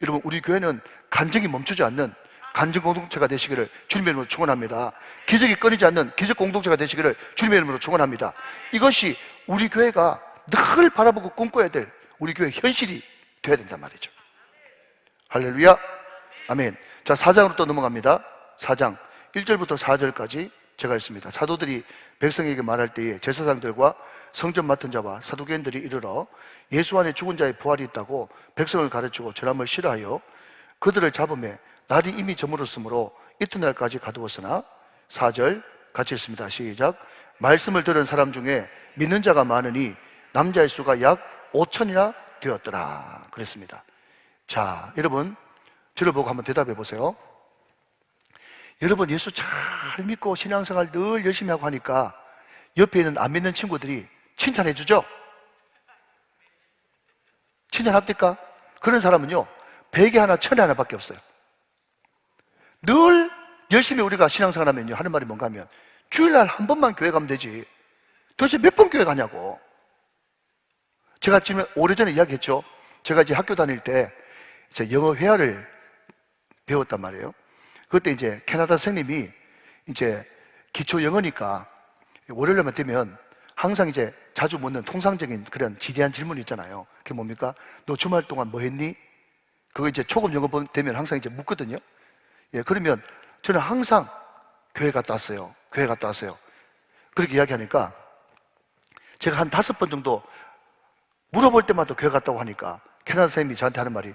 여러분, 우리 교회는 간증이 멈추지 않는 간증 공동체가 되시기를 주님의 이름으로 축원합니다. 기적이 끊이지 않는 기적 공동체가 되시기를 주님의 이름으로 축원합니다. 이것이 우리 교회가 늘 바라보고 꿈꿔야 될 우리 교회 현실이 되어야 된단 말이죠. 할렐루야, 아멘. 자, 4장으로 또 넘어갑니다. 4장 1절부터 4절까지 제가 읽습니다. 사도들이 백성에게 말할 때에 제사장들과 성전 맡은 자와 사두개인들이 이르러 예수 안에 죽은 자의 부활이 있다고 백성을 가르치고 전함을 싫어하여 그들을 잡음에 날이 이미 저물었으므로 이튿날까지 가두었으나 4절 같이 읽습니다. 시작. 말씀을 들은 사람 중에 믿는 자가 많으니 남자의 수가 약 5천이나 되었더라 그랬습니다. 자, 여러분, 저를 보고 한번 대답해 보세요. 여러분, 예수 잘 믿고 신앙생활 늘 열심히 하고 하니까 옆에 있는 안 믿는 친구들이 칭찬해 주죠? 칭찬합니까? 그런 사람은요, 100에 하나, 1000에 하나밖에 없어요. 늘 열심히 우리가 신앙생활 하면요, 하는 말이 뭔가 하면 주일날 한 번만 교회 가면 되지 도대체 몇 번 교회 가냐고. 제가 지금 오래전에 이야기했죠. 제가 이제 학교 다닐 때 이제 영어 회화를 배웠단 말이에요. 그때 이제 캐나다 선생님이 이제 기초 영어니까 월요일만 되면 항상 이제 자주 묻는 통상적인 그런 지대한 질문이 있잖아요. 그게 뭡니까? 너 주말 동안 뭐 했니? 그거 이제 초급 영어 되면 항상 이제 묻거든요. 예, 그러면 저는 항상 교회 갔다 왔어요. 교회 갔다 왔어요. 그렇게 이야기하니까 제가 한 5번 정도 물어볼 때마다 교회 갔다고 하니까 캐나다 선생님이 저한테 하는 말이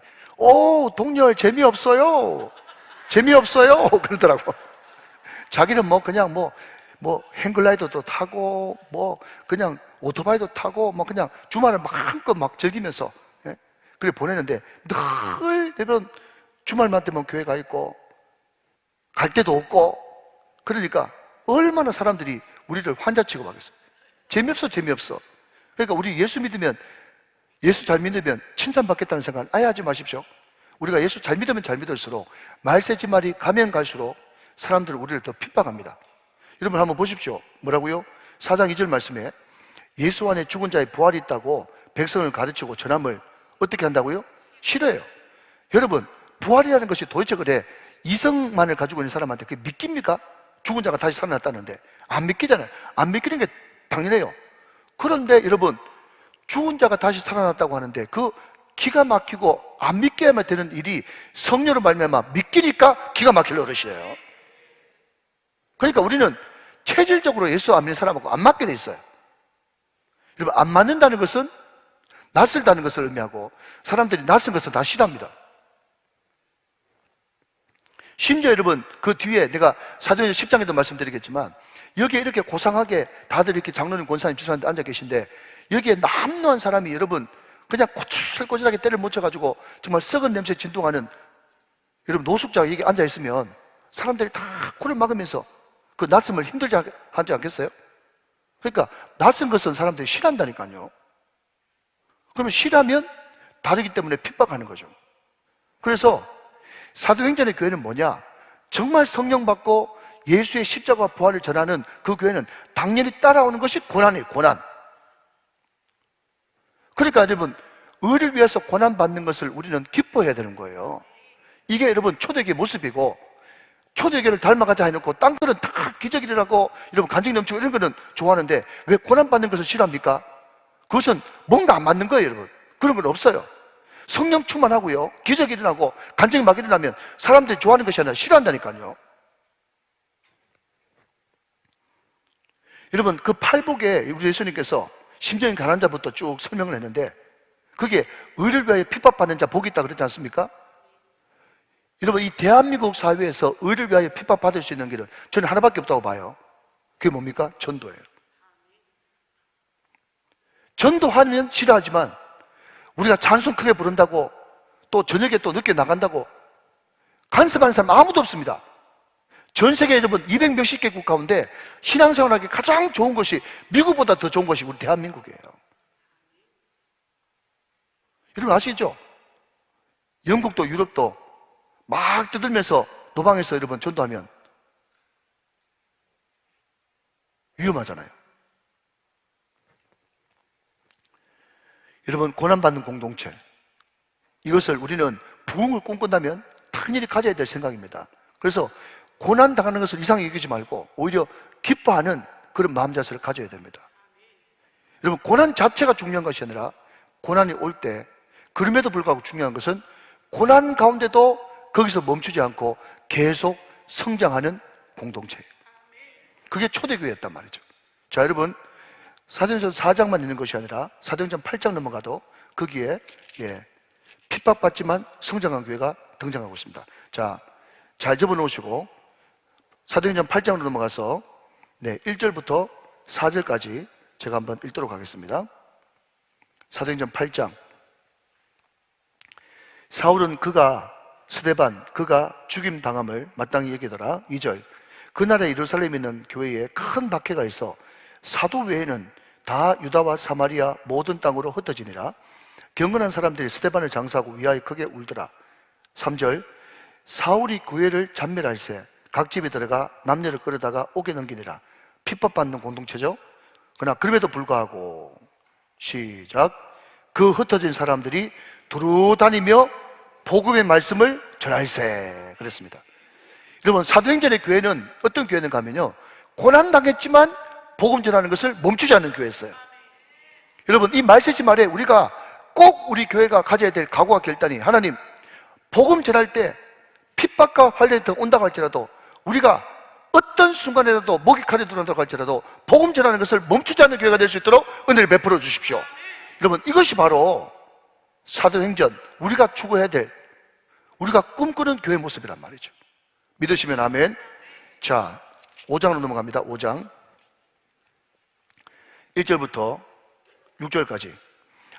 동열 재미없어요. 재미없어요. 그러더라고. 자기는 뭐 그냥 뭐 행글라이더도 타고 뭐 그냥 오토바이도 타고 뭐 그냥 주말에 마음껏 막 즐기면서, 예? 그래 보내는데 늘 이런 주말만 되면 교회 가 있고 갈 데도 없고 그러니까 얼마나 사람들이 우리를 환자 취급하겠어요. 재미없어. 그러니까 우리 예수 믿으면, 예수 잘 믿으면 칭찬받겠다는 생각은 아예 하지 마십시오. 우리가 예수 잘 믿으면 잘 믿을수록 말세지말이 가면 갈수록 사람들은 우리를 더 핍박합니다. 여러분 한번 보십시오. 뭐라고요? 4장 2절 말씀에 예수 안에 죽은 자의 부활이 있다고 백성을 가르치고 전함을 어떻게 한다고요? 싫어요. 여러분, 부활이라는 것이 도대체 그래 이성만을 가지고 있는 사람한테 그게 믿깁니까? 죽은 자가 다시 살아났다는데 안 믿기잖아요. 안 믿기는 게 당연해요. 그런데 여러분, 죽은 자가 다시 살아났다고 하는데 그 기가 막히고 안 믿게만 되는 일이 성령으로 말미암아 믿기니까 기가 막힐 노릇이에요. 그러니까 우리는 체질적으로 예수 안 믿는 사람하고 안 맞게 돼 있어요. 여러분, 안 맞는다는 것은 낯설다는 것을 의미하고 사람들이 낯선 것은 다 싫어합니다. 심지어 여러분, 그 뒤에 내가 사도행전 10장에도 말씀드리겠지만 여기에 이렇게 고상하게 다들 이렇게 장로님, 권사님, 집사님들 앉아 계신데 여기에 남루한 사람이 여러분 그냥 꼬질꼬질하게 때를 못 쳐가지고 정말 썩은 냄새 진동하는 여러분 노숙자가 여기 앉아 있으면 사람들이 다 코를 막으면서 그 낯섦을 힘들지 하지 않겠어요? 그러니까 낯선 것은 사람들이 싫어한다니까요. 그러면 싫어하면 다르기 때문에 핍박하는 거죠. 그래서 사도행전의 교회는 뭐냐? 정말 성령 받고 예수의 십자가와 부활을 전하는 그 교회는 당연히 따라오는 것이 고난이에요. 고난. 그러니까 여러분, 의를 위해서 고난받는 것을 우리는 기뻐해야 되는 거예요. 이게 여러분 초대교회 모습이고, 초대교회를 닮아가자 해놓고 딴 거는 다 기적이라고 여러분 간증 넘치고 이런 거는 좋아하는데 왜 고난받는 것을 싫어합니까? 그것은 뭔가 안 맞는 거예요. 여러분, 그런 건 없어요. 성령 충만하고요, 기적이 일어나고 간증이 막 일어나면 사람들이 좋아하는 것이 아니라 싫어한다니까요. 여러분, 그 팔복에 우리 예수님께서 심정이 가난한 자부터 쭉 설명을 했는데, 그게 의를 위하여 핍박받는 자 복이 있다 그랬지 않습니까? 여러분, 이 대한민국 사회에서 의를 위하여 핍박받을 수 있는 길은 저는 하나밖에 없다고 봐요. 그게 뭡니까? 전도예요. 전도하면 싫어하지만 우리가 찬송 크게 부른다고 또 저녁에 또 늦게 나간다고 간섭하는 사람 아무도 없습니다. 전 세계 여러분 200 몇십 개국 가운데 신앙생활하기 가장 좋은 것이, 미국보다 더 좋은 것이 우리 대한민국이에요. 여러분 아시죠? 영국도 유럽도 막 떠들면서 노방에서 여러분 전도하면 위험하잖아요. 여러분, 고난받는 공동체, 이것을 우리는 부흥을 꿈꾼다면 당연히 가져야 될 생각입니다. 그래서 고난당하는 것을 이상히 여기지 말고 오히려 기뻐하는 그런 마음 자세를 가져야 됩니다. 여러분, 고난 자체가 중요한 것이 아니라 고난이 올 때, 그럼에도 불구하고 중요한 것은 고난 가운데도 거기서 멈추지 않고 계속 성장하는 공동체예요. 그게 초대교회였단 말이죠. 자, 여러분, 사도행전 4장만 있는 것이 아니라 사도행전 8장 넘어가도 거기에 핍박받지만 성장한 교회가 등장하고 있습니다. 자, 잘 접어놓으시고 사도행전 8장으로 넘어가서 1절부터 4절까지 제가 한번 읽도록 하겠습니다. 사도행전 8장. 사울은 스데반 그가 죽임당함을 마땅히 여기더라. 2절. 그날에 예루살렘에 있는 교회에 큰 박해가 있어 사도 외에는 다 유다와 사마리아 모든 땅으로 흩어지니라. 경건한 사람들이 스데반을 장사하고 위하여 크게 울더라. 3절. 사울이 교회를 잔멸할세 각 집에 들어가 남녀를 끌어다가 옥에 넘기니라. 핍박받는 공동체죠. 그러나 그럼에도 불구하고 시작. 그 흩어진 사람들이 두루 다니며 복음의 말씀을 전할세 그랬습니다. 여러분, 사도행전의 교회는 어떤 교회는가 하면요, 고난당했지만 복음 전하는 것을 멈추지 않는 교회였어요. 여러분, 이 말세지 말에 우리가 꼭 우리 교회가 가져야 될 각오와 결단이, 하나님, 복음 전할 때 핍박과 환란이 온다고 할지라도 우리가 어떤 순간에라도 목이 칼에 들어온다고 할지라도 복음 전하는 것을 멈추지 않는 교회가 될 수 있도록 은혜를 베풀어 주십시오. 여러분, 이것이 바로 사도행전, 우리가 추구해야 될, 우리가 꿈꾸는 교회 모습이란 말이죠. 믿으시면 아멘. 자, 5장으로 넘어갑니다. 5장 1절부터 6절까지.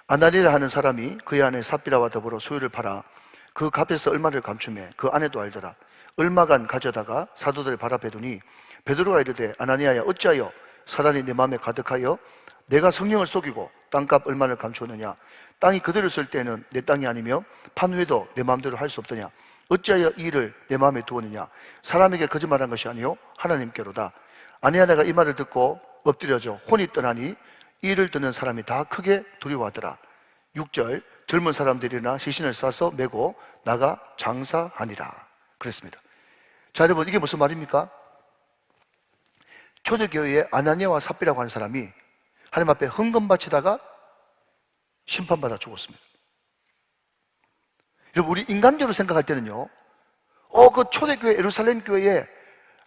아나니라 하는 사람이 그의 아내 삽비라와 더불어 소유를 팔아 그 값에서 얼마를 감추매 그 아내도 알더라. 얼마간 가져다가 사도들 발 앞에 두니 베드로가 이르되, 아나니아야, 어찌하여 사단이 내 마음에 가득하여 내가 성령을 속이고 땅값 얼마를 감추었느냐? 땅이 그대로 쓸 때는 내 땅이 아니며 판후에도 내 마음대로 할 수 없더냐? 어찌하여 이 일을 내 마음에 두었느냐? 사람에게 거짓말한 것이 아니요 하나님께로다. 아내가 이 말을 듣고 엎드려져 혼이 떠나니 이 일을 듣는 사람이 다 크게 두려워하더라. 6절. 젊은 사람들이나 시신을 싸서 메고 나가 장사하니라 그랬습니다. 자, 여러분, 이게 무슨 말입니까? 초대교회에 아나니아와 삽비라고 하는 사람이 하나님 앞에 헌금 바치다가 심판받아 죽었습니다. 여러분, 우리 인간적으로 생각할 때는요, 그 초대교회 예루살렘 교회에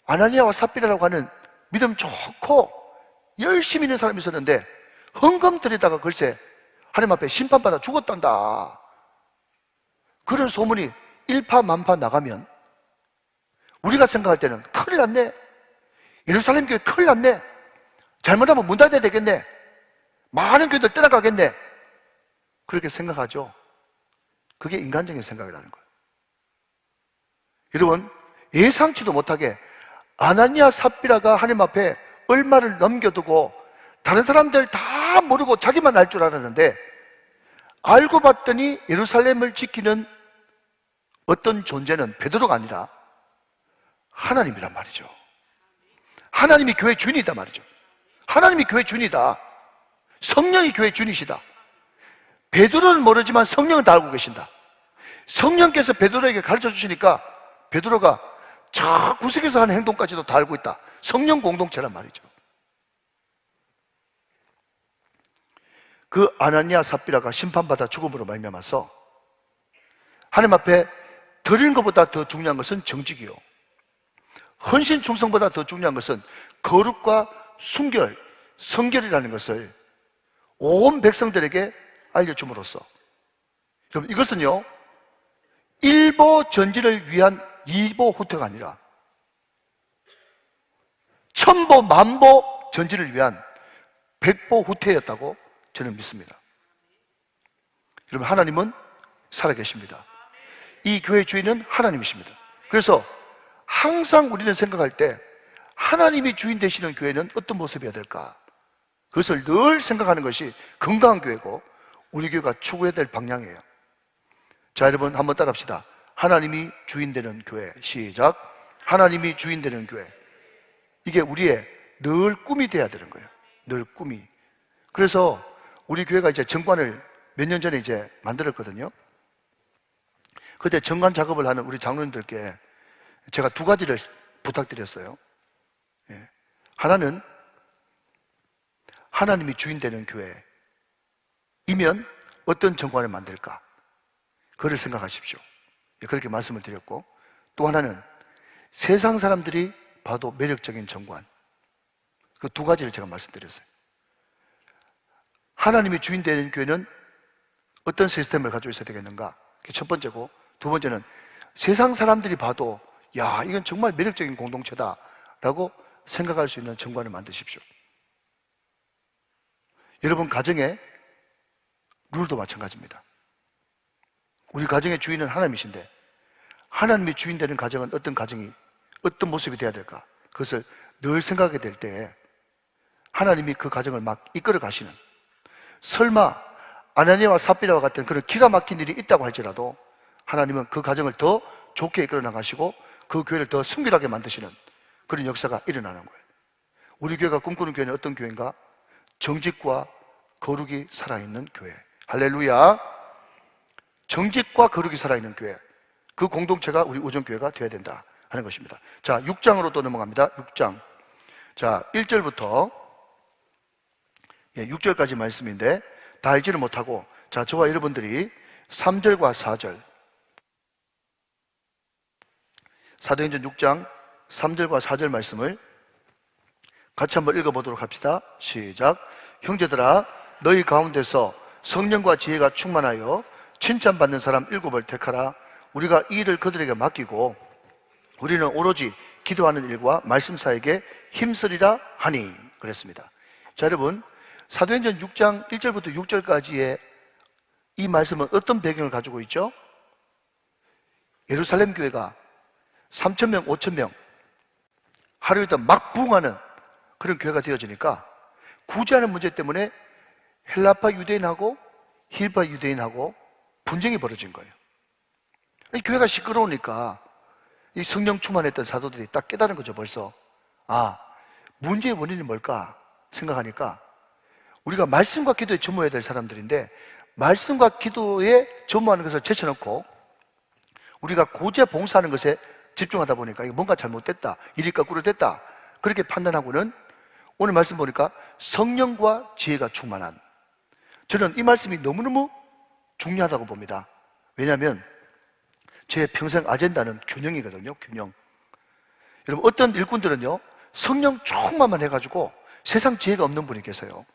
아나니아와 삽비라라고 하는 믿음 좋고 열심히 있는 사람이 있었는데 헌금 드리다가 글쎄 하나님 앞에 심판받아 죽었단다, 그런 소문이 일파만파 나가면 우리가 생각할 때는 큰일 났네, 예루살렘 교회 큰일 났네, 잘못하면 문 닫아야 되겠네, 많은 교회들 떠나가겠네, 그렇게 생각하죠. 그게 인간적인 생각이라는 거예요. 여러분, 예상치도 못하게 아나니아 삽비라가 하나님 앞에 얼마를 넘겨두고 다른 사람들 다 모르고 자기만 알 줄 알았는데 알고 봤더니 예루살렘을 지키는 어떤 존재는 베드로가 아니라 하나님이란 말이죠. 하나님이 교회 주인이다 말이죠. 하나님이 교회 주인이다. 성령이 교회 주인이시다. 베드로는 모르지만 성령은 다 알고 계신다. 성령께서 베드로에게 가르쳐 주시니까 베드로가 저 구석에서 하는 행동까지도 다 알고 있다. 성령 공동체란 말이죠. 그 아나니아 삽비라가 심판받아 죽음으로 말미암아서 하나님 앞에 드리는 것보다 더 중요한 것은 정직이요, 헌신 충성보다 더 중요한 것은 거룩과 순결, 성결이라는 것을 온 백성들에게 알려줌으로써, 그럼 이것은요, 일보 전진을 위한 이보 후퇴가 아니라 천보 만보 전진을 위한 백보 후퇴였다고 저는 믿습니다. 여러분, 하나님은 살아계십니다. 이 교회 주인은 하나님이십니다. 그래서 항상 우리는 생각할 때 하나님이 주인 되시는 교회는 어떤 모습이어야 될까? 그것을 늘 생각하는 것이 건강한 교회고 우리 교회가 추구해야 될 방향이에요. 자, 여러분 한번 따라합시다. 하나님이 주인 되는 교회. 시작. 하나님이 주인 되는 교회. 이게 우리의 늘 꿈이 돼야 되는 거예요. 늘 꿈이. 그래서 우리 교회가 이제 정관을 몇 년 전에 이제 만들었거든요. 그때 정관 작업을 하는 우리 장로님들께 제가 두 가지를 부탁드렸어요. 하나는 하나님이 주인 되는 교회이면 어떤 정관을 만들까? 그걸 생각하십시오. 그렇게 말씀을 드렸고, 또 하나는 세상 사람들이 봐도 매력적인 정관. 그 두 가지를 제가 말씀드렸어요. 하나님이 주인 되는 교회는 어떤 시스템을 가지고 있어야 되겠는가? 그게 첫 번째고, 두 번째는 세상 사람들이 봐도 야, 이건 정말 매력적인 공동체다 라고 생각할 수 있는 정관을 만드십시오. 여러분 가정의 룰도 마찬가지입니다. 우리 가정의 주인은 하나님이신데 하나님이 주인 되는 가정은 어떤 가정이 어떤 모습이 되어야 될까? 그것을 늘 생각하게 될 때 하나님이 그 가정을 막 이끌어 가시는, 설마 아나니아와 삽비라와 같은 그런 기가 막힌 일이 있다고 할지라도 하나님은 그 가정을 더 좋게 이끌어 나가시고 그 교회를 더 순결하게 만드시는 그런 역사가 일어나는 거예요. 우리 교회가 꿈꾸는 교회는 어떤 교회인가? 정직과 거룩이 살아있는 교회. 할렐루야. 정직과 거룩이 살아있는 교회. 그 공동체가 우리 우정교회가 되어야 된다 하는 것입니다. 자, 6장으로 또 넘어갑니다. 6장. 자, 1절부터 6절까지 말씀인데 다 알지를 못하고, 자, 저와 여러분들이 3절과 4절, 사도행전 6장 3절과 4절 말씀을 같이 한번 읽어보도록 합시다. 시작. 형제들아, 너희 가운데서 성령과 지혜가 충만하여 칭찬받는 사람 7을 택하라. 우리가 이 일을 그들에게 맡기고 우리는 오로지 기도하는 일과 말씀사에게 힘쓰리라 하니. 그랬습니다. 자, 여러분, 사도행전 6장 1절부터 6절까지의 이 말씀은 어떤 배경을 가지고 있죠? 예루살렘 교회가 3,000명, 5,000명 하루에 막 부흥하는 그런 교회가 되어지니까 구제하는 문제 때문에 헬라파 유대인하고 힐파 유대인하고 분쟁이 벌어진 거예요. 이 교회가 시끄러우니까 이 성령 충만했던 사도들이 딱 깨달은 거죠. 벌써 문제의 원인이 뭘까 생각하니까 우리가 말씀과 기도에 전무해야 될 사람들인데 말씀과 기도에 전무하는 것을 제쳐놓고 우리가 고제 봉사하는 것에 집중하다 보니까 이게 뭔가 잘못됐다, 일이 거꾸로 됐다, 그렇게 판단하고는 오늘 말씀 보니까 성령과 지혜가 충만한, 저는 이 말씀이 너무너무 중요하다고 봅니다. 왜냐하면 제 평생 아젠다는 균형이거든요. 균형. 여러분, 어떤 일꾼들은요 성령 충만만 해가지고 세상 지혜가 없는 분이 계세요.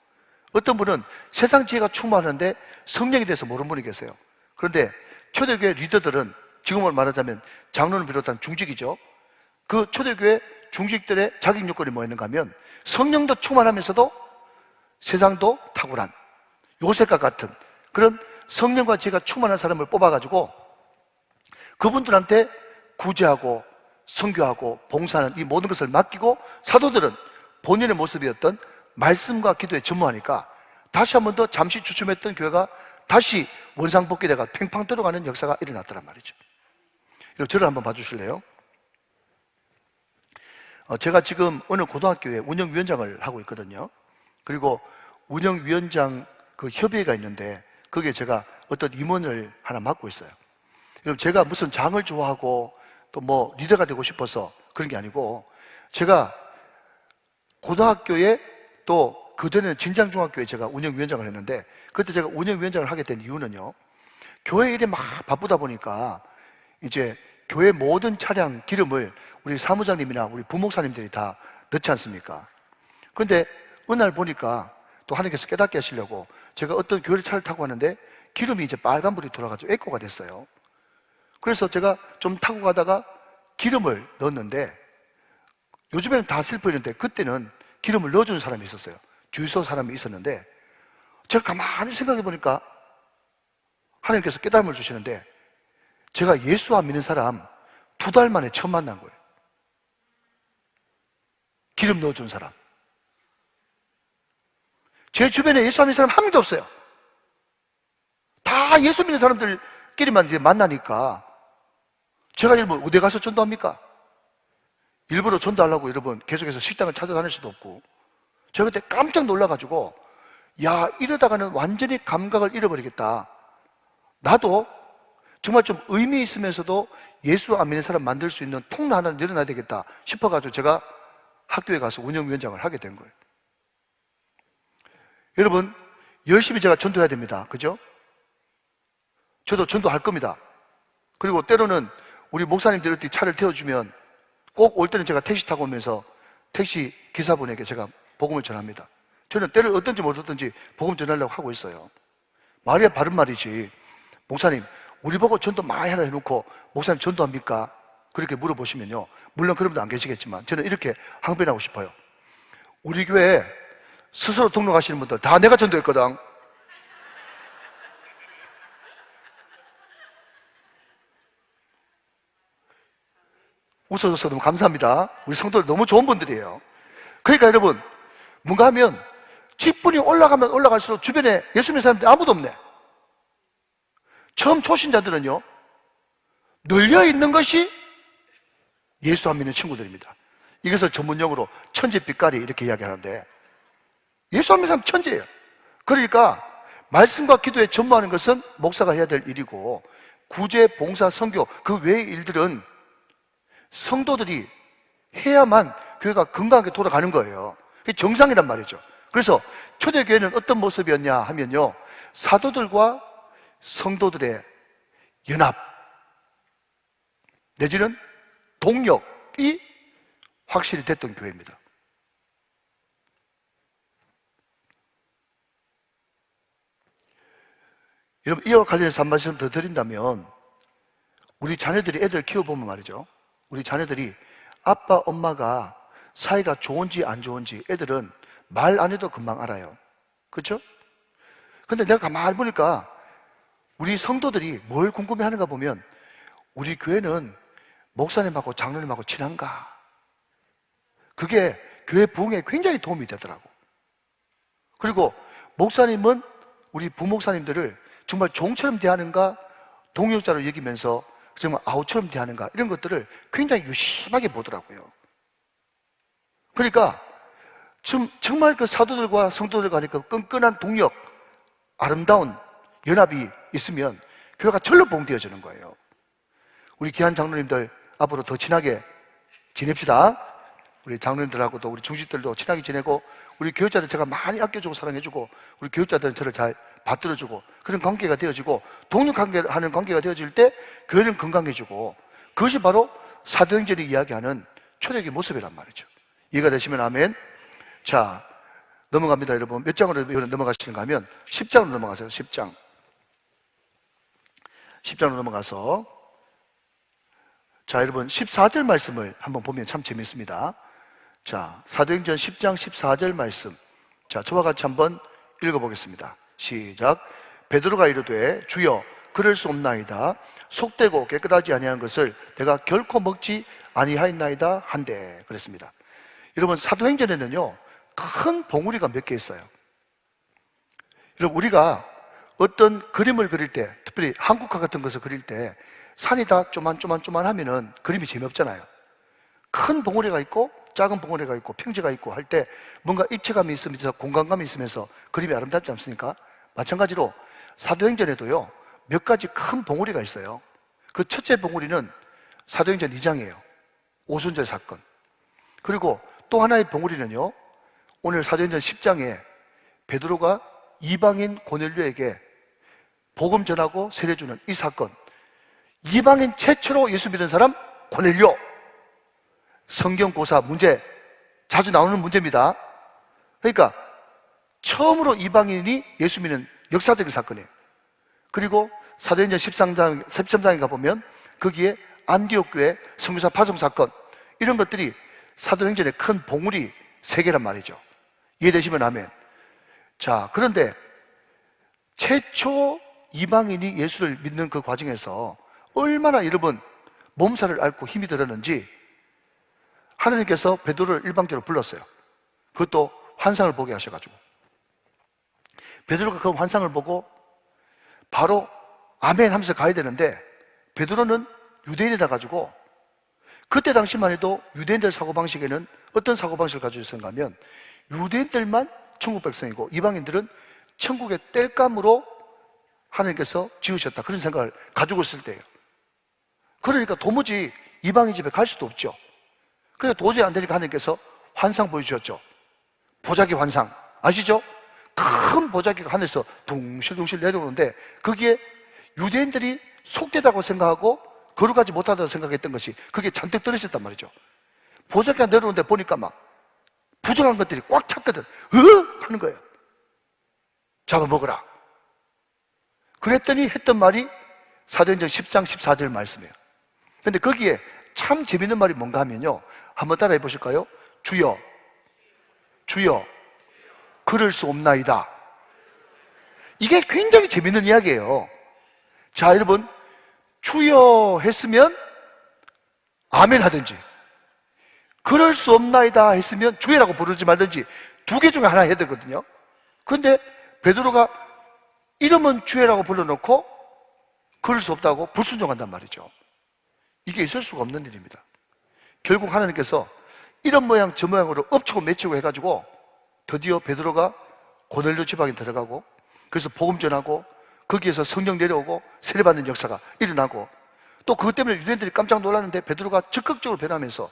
어떤 분은 세상 지혜가 충만한데 성령에 대해서 모르는 분이 계세요. 그런데 초대교회 리더들은 지금으로 말하자면 장로를 비롯한 중직이죠. 그 초대교회 중직들의 자격 요건이 뭐였는가 하면 성령도 충만하면서도 세상도 탁월한, 요셉과 같은 그런 성령과 지혜가 충만한 사람을 뽑아가지고 그분들한테 구제하고 선교하고 봉사하는 이 모든 것을 맡기고 사도들은 본인의 모습이었던 말씀과 기도에 전무하니까 다시 한 번 더 잠시 주춤했던 교회가 다시 원상복귀되가 팽팡 들어가는 역사가 일어났더란 말이죠. 여러분, 저를 한번 봐주실래요? 제가 지금 어느 고등학교에 운영위원장을 하고 있거든요. 그리고 운영위원장 그 협의회가 있는데 거기에 제가 어떤 임원을 하나 맡고 있어요. 여러분, 제가 무슨 장을 좋아하고 또 뭐 리더가 되고 싶어서 그런 게 아니고, 제가 고등학교에 또 그전에는 진장중학교에 제가 운영위원장을 했는데, 그때 제가 운영위원장을 하게 된 이유는요, 교회 일에 막 바쁘다 보니까 이제 교회 모든 차량 기름을 우리 사무장님이나 우리 부목사님들이 다 넣지 않습니까? 근데 어느 날 보니까 또 하나님께서 깨닫게 하시려고 제가 어떤 교회 차를 타고 왔는데 기름이 이제 빨간불이 돌아가지고 에코가 됐어요. 그래서 제가 좀 타고 가다가 기름을 넣었는데, 요즘에는 다 슬퍼지는데 그때는 기름을 넣어주는 사람이 있었어요. 주유소 사람이 있었는데, 제가 가만히 생각해 보니까 하나님께서 깨달음을 주시는데, 제가 예수 안 믿는 사람 2달 만에 처음 만난 거예요. 기름 넣어준 사람. 제 주변에 예수 안 믿는 사람 한 명도 없어요. 다 예수 믿는 사람들끼리만 이제 만나니까 제가 여러분 어디 가서 전도합니까? 일부러 전도하려고 여러분 계속해서 식당을 찾아다닐 수도 없고. 제가 그때 깜짝 놀라가지고, 야, 이러다가는 완전히 감각을 잃어버리겠다. 나도 정말 좀 의미 있으면서도 예수 안 믿는 사람 만들 수 있는 통로 하나를 열어놔야 되겠다 싶어가지고 제가 학교에 가서 운영위원장을 하게 된 거예요. 여러분, 열심히 제가 전도해야 됩니다. 그죠? 저도 전도할 겁니다. 그리고 때로는 우리 목사님들 어디 차를 태워주면 꼭 올 때는 제가 택시 타고 오면서 택시 기사분에게 제가 복음을 전합니다. 저는 때를 어떤지 모르든지 복음 전하려고 하고 있어요. 말이야 바른 말이지. 목사님, 우리 보고 전도 많이 하라 해놓고 목사님 전도합니까? 그렇게 물어보시면요, 물론 그런 분도 안 계시겠지만 저는 이렇게 항변하고 싶어요. 우리 교회 스스로 등록하시는 분들 다 내가 전도했거든. 웃어줘서 너무 감사합니다. 우리 성도들 너무 좋은 분들이에요. 그러니까 여러분, 뭔가 하면 직분이 올라가면 올라갈수록 주변에 예수 믿는 사람들이 아무도 없네. 처음 초신자들은요, 널려있는 것이 예수 안 믿는 친구들입니다. 이것을 전문용어로 천재빛깔이 이렇게 이야기하는데, 예수 안 믿는 사람 천재예요. 그러니까 말씀과 기도에 전무하는 것은 목사가 해야 될 일이고, 구제, 봉사, 선교 그 외의 일들은 성도들이 해야만 교회가 건강하게 돌아가는 거예요. 그게 정상이란 말이죠. 그래서 초대교회는 어떤 모습이었냐 하면요, 사도들과 성도들의 연합 내지는 동력이 확실히 됐던 교회입니다. 여러분, 이와 관련해서 한 말씀 더 드린다면, 우리 자녀들이 애들 키워보면 말이죠, 우리 자녀들이 아빠, 엄마가 사이가 좋은지 안 좋은지 애들은 말 안 해도 금방 알아요. 그렇죠? 근데 내가 가만히 보니까 우리 성도들이 뭘 궁금해하는가 보면, 우리 교회는 목사님하고 장로님하고 친한가? 그게 교회 부흥에 굉장히 도움이 되더라고. 그리고 목사님은 우리 부목사님들을 정말 종처럼 대하는가, 동역자로 여기면서 정말 아우처럼 대하는가, 이런 것들을 굉장히 유심하게 보더라고요. 그러니까 정말 그 사도들과 성도들 간의 그 끈끈한 동력, 아름다운 연합이 있으면 교회가 절로 봉되어지는 거예요. 우리 귀한 장로님들 앞으로 더 친하게 지냅시다. 우리 장로님들하고도 우리 중직들도 친하게 지내고, 우리 교육자들 제가 많이 아껴주고 사랑해주고, 우리 교육자들은 저를 잘 받들어주고, 그런 관계가 되어지고, 동력하는 관계가 되어질 때 교회는 건강해지고, 그것이 바로 사도행전이 이야기하는 초대교회 모습이란 말이죠. 이해가 되시면 아멘. 자, 넘어갑니다. 여러분, 몇 장으로 넘어가시는가 하면 10장으로 넘어가세요. 10장으로 넘어가서, 자, 여러분 14절 말씀을 한번 보면 참 재밌습니다. 자, 사도행전 10장 14절 말씀, 자, 저와 같이 한번 읽어보겠습니다. 시작. 베드로가 이르되 주여 그럴 수 없나이다. 속되고 깨끗하지 아니한 것을 내가 결코 먹지 아니하였나이다 한데, 그랬습니다. 여러분, 사도행전에는요 큰 봉우리가 몇 개 있어요. 여러분, 우리가 어떤 그림을 그릴 때, 특별히 한국화 같은 것을 그릴 때 산이 다 쪼만쪼만하면은 그림이 재미없잖아요. 큰 봉우리가 있고 작은 봉우리가 있고 평지가 있고 할 때 뭔가 입체감이 있으면서 공간감이 있으면서 그림이 아름답지 않습니까? 마찬가지로 사도행전에도요 몇 가지 큰 봉우리가 있어요. 그 첫째 봉우리는 사도행전 2장이에요. 오순절 사건. 그리고 또 하나의 봉우리는요, 오늘 사도행전 10장에 베드로가 이방인 고넬료에게 복음 전하고 세례 주는 이 사건. 이방인 최초로 예수 믿은 사람 고넬료. 성경고사 문제 자주 나오는 문제입니다. 그러니까 처음으로 이방인이 예수 믿는 역사적인 사건이에요. 그리고 사도행전 13장에 가보면 거기에 안디옥 교회 선교사 파송 사건, 이런 것들이 사도행전의 큰 봉우리 세 개란 말이죠. 이해되시면 아멘. 자, 그런데 최초 이방인이 예수를 믿는 그 과정에서 얼마나 여러분 몸살을 앓고 힘이 들었는지 하나님께서 베드로를 일방적으로 불렀어요. 그것도 환상을 보게 하셔가지고. 베드로가 그 환상을 보고 바로 아멘 하면서 가야 되는데, 베드로는 유대인이라 가지고 그때 당시만 해도 유대인들 사고방식에는 어떤 사고방식을 가지고 있었는가 하면, 유대인들만 천국 백성이고 이방인들은 천국의 땔감으로 하나님께서 지으셨다, 그런 생각을 가지고 있을 때예요. 그러니까 도무지 이방인 집에 갈 수도 없죠. 그래서 도저히 안 되니까 하나님께서 환상 보여주셨죠. 보자기 환상 아시죠? 큰 보자기가 하늘에서 둥실둥실 내려오는데 거기에 유대인들이 속되다고 생각하고 거룩하지 못하다고 생각했던 것이 그게 잔뜩 들어있었단 말이죠. 보자기가 내려오는데 보니까 막 부정한 것들이 꽉 찼거든. 하는 거예요. 잡아먹으라. 그랬더니 했던 말이 사도행전 10장 14절 말씀이에요. 근데 거기에 참 재밌는 말이 뭔가 하면요, 한번 따라해 보실까요? 주여, 주여, 그럴 수 없나이다. 이게 굉장히 재밌는 이야기예요. 자, 여러분, 주여 했으면 아멘 하든지, 그럴 수 없나이다 했으면 주여라고 부르지 말든지, 두 개 중에 하나 해야 되거든요. 그런데 베드로가 이름은 주여라고 불러놓고 그럴 수 없다고 불순종한단 말이죠. 이게 있을 수가 없는 일입니다. 결국 하나님께서 이런 모양 저 모양으로 엎치고 매치고 해가지고 드디어 베드로가 고넬료 지방에 들어가고, 그래서 복음 전하고 거기에서 성령 내려오고 세례받는 역사가 일어나고, 또 그것 때문에 유대인들이 깜짝 놀랐는데 베드로가 적극적으로 변하면서